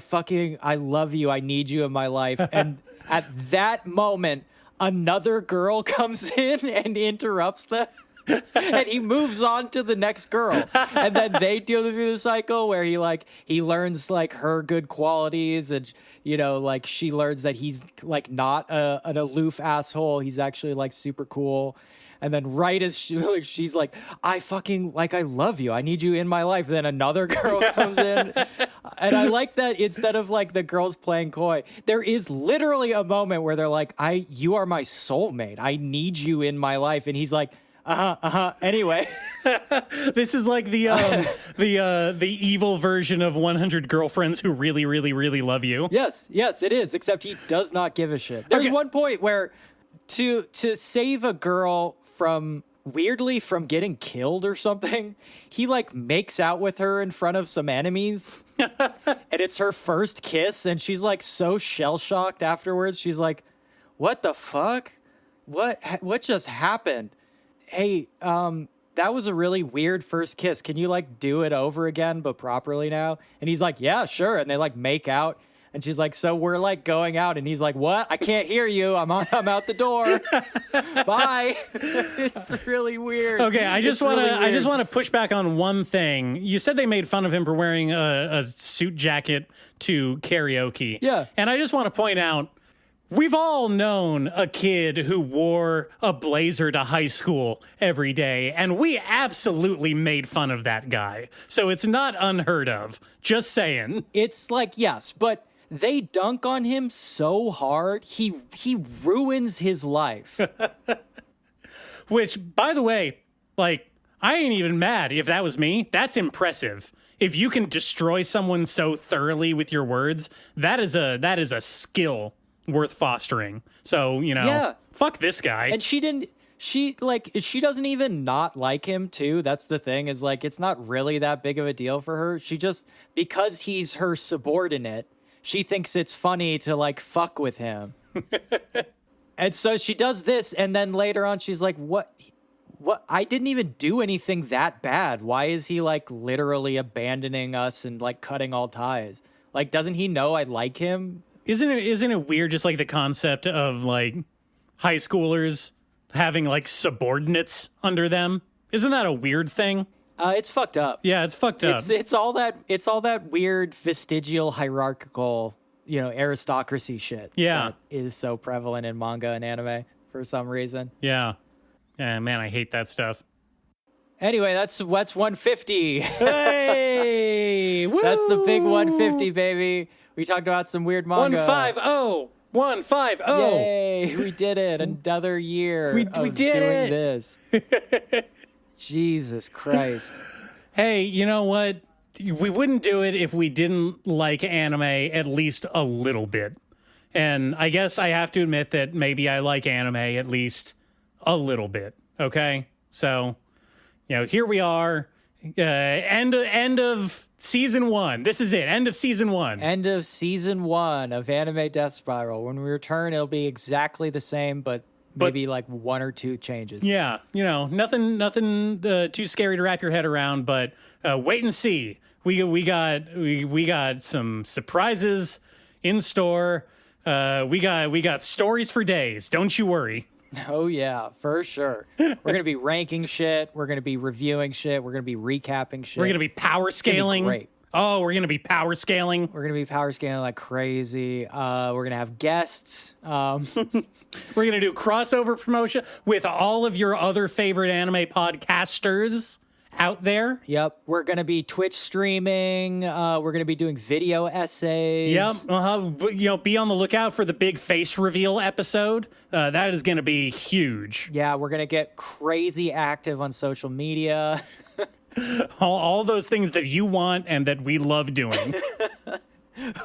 love you. I need you in my life. And at that moment, another girl comes in and interrupts them. And he moves on to the next girl, and then they deal through the cycle where he learns like her good qualities, and like she learns that he's like not an aloof asshole. He's actually like super cool. And then right as she's like, I love you. I need you in my life. Then another girl comes in. And I like that instead of like the girls playing coy, there is literally a moment where they're like, you are my soulmate. I need you in my life. And he's like, anyway. This is like the evil version of 100 Girlfriends Who Really, Really, Really Love You. Yes, it is. Except he does not give a shit. There's one point where to save a girl from getting killed or something, he like makes out with her in front of some enemies. And it's her first kiss, and she's like so shell-shocked afterwards. She's like, what the fuck? What just happened? Hey, that was a really weird first kiss. Can you like do it over again, but properly now? And he's like, yeah, sure. And they like make out. And she's like, so we're like going out. And he's like, what? I can't hear you. I'm out the door. Bye. It's really weird. Okay, I just want to push back on one thing. You said they made fun of him for wearing a suit jacket to karaoke. Yeah. And I just want to point out, we've all known a kid who wore a blazer to high school every day, and we absolutely made fun of that guy. So it's not unheard of. Just saying. It's like, yes, but they dunk on him so hard, he ruins his life. Which, by the way, like, I ain't even mad. If that was me, that's impressive. If you can destroy someone so thoroughly with your words, that is a skill worth fostering. So, fuck this guy. And she doesn't even not like him too. That's the thing, is like, it's not really that big of a deal for her. She just, because he's her subordinate, she thinks it's funny to like fuck with him. And so she does this, and then later on she's like, what? I didn't even do anything that bad. Why is he like literally abandoning us and like cutting all ties? Like, doesn't he know I like him? Isn't it weird, just like the concept of like high schoolers having like subordinates under them? Isn't that a weird thing? It's fucked up. Yeah, it's fucked up. It's all that weird vestigial hierarchical, aristocracy shit. Yeah. That is so prevalent in manga and anime for some reason. Yeah. Yeah, man, I hate that stuff. Anyway, that's 150. Hey! Woo! That's the big 150, baby. We talked about some weird manga. 150. Yay, we did it. Another year We of did doing it. this. Jesus Christ. Hey, you know what? We wouldn't do it if we didn't like anime at least a little bit. And I guess I have to admit that maybe I like anime at least a little bit. Okay? So, here we are. End of season 1. This is it. End of season 1. End of season 1 of Anime Death Spiral. When we return, it'll be exactly the same, but maybe like 1 or 2 changes. Yeah, nothing too scary to wrap your head around, but wait and see. We got some surprises in store. We got stories for days. Don't you worry. Oh yeah, for sure. We're gonna be ranking shit. We're gonna be reviewing shit. We're gonna be recapping shit. We're gonna be power scaling. Great. Oh, we're gonna be power scaling. We're gonna be power scaling like crazy. We're gonna have guests. We're gonna do crossover promotion with all of your other favorite anime podcasters out there. Yep. We're gonna be Twitch streaming. We're gonna be doing video essays. Yep. Be on the lookout for the big face reveal episode. That is gonna be huge. Yeah, we're gonna get crazy active on social media. all those things that you want and that we love doing.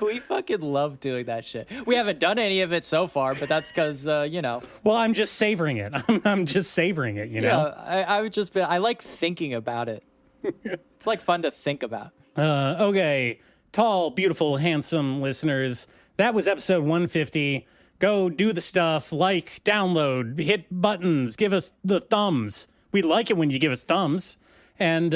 We fucking love doing that shit. We haven't done any of it so far, but that's because, Well, I'm just savoring it. I'm just savoring it, Yeah, I would just be, I like thinking about it. It's like fun to think about. Okay. Tall, beautiful, handsome listeners. That was episode 150. Go do the stuff, like, download, hit buttons, give us the thumbs. We like it when you give us thumbs. And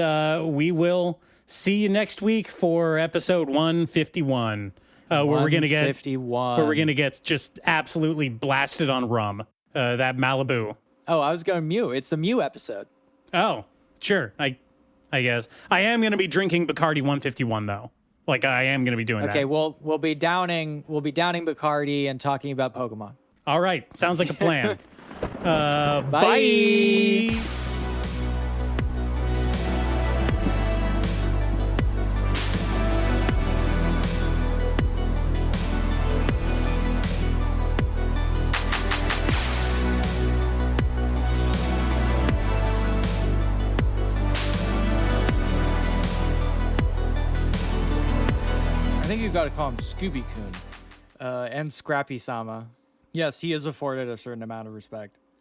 we will see you next week for episode 151, where we're gonna get just absolutely blasted on rum. That Malibu. Oh, I was going Mew. It's the Mew episode. Oh, sure. I guess I am gonna be drinking Bacardi 151 though. Like I am gonna be doing that. Okay, we'll be downing Bacardi and talking about Pokemon. All right, sounds like a plan. Bye. Bye. I think you've got to call him Scooby-Kun and Scrappy-sama. Yes, he is afforded a certain amount of respect.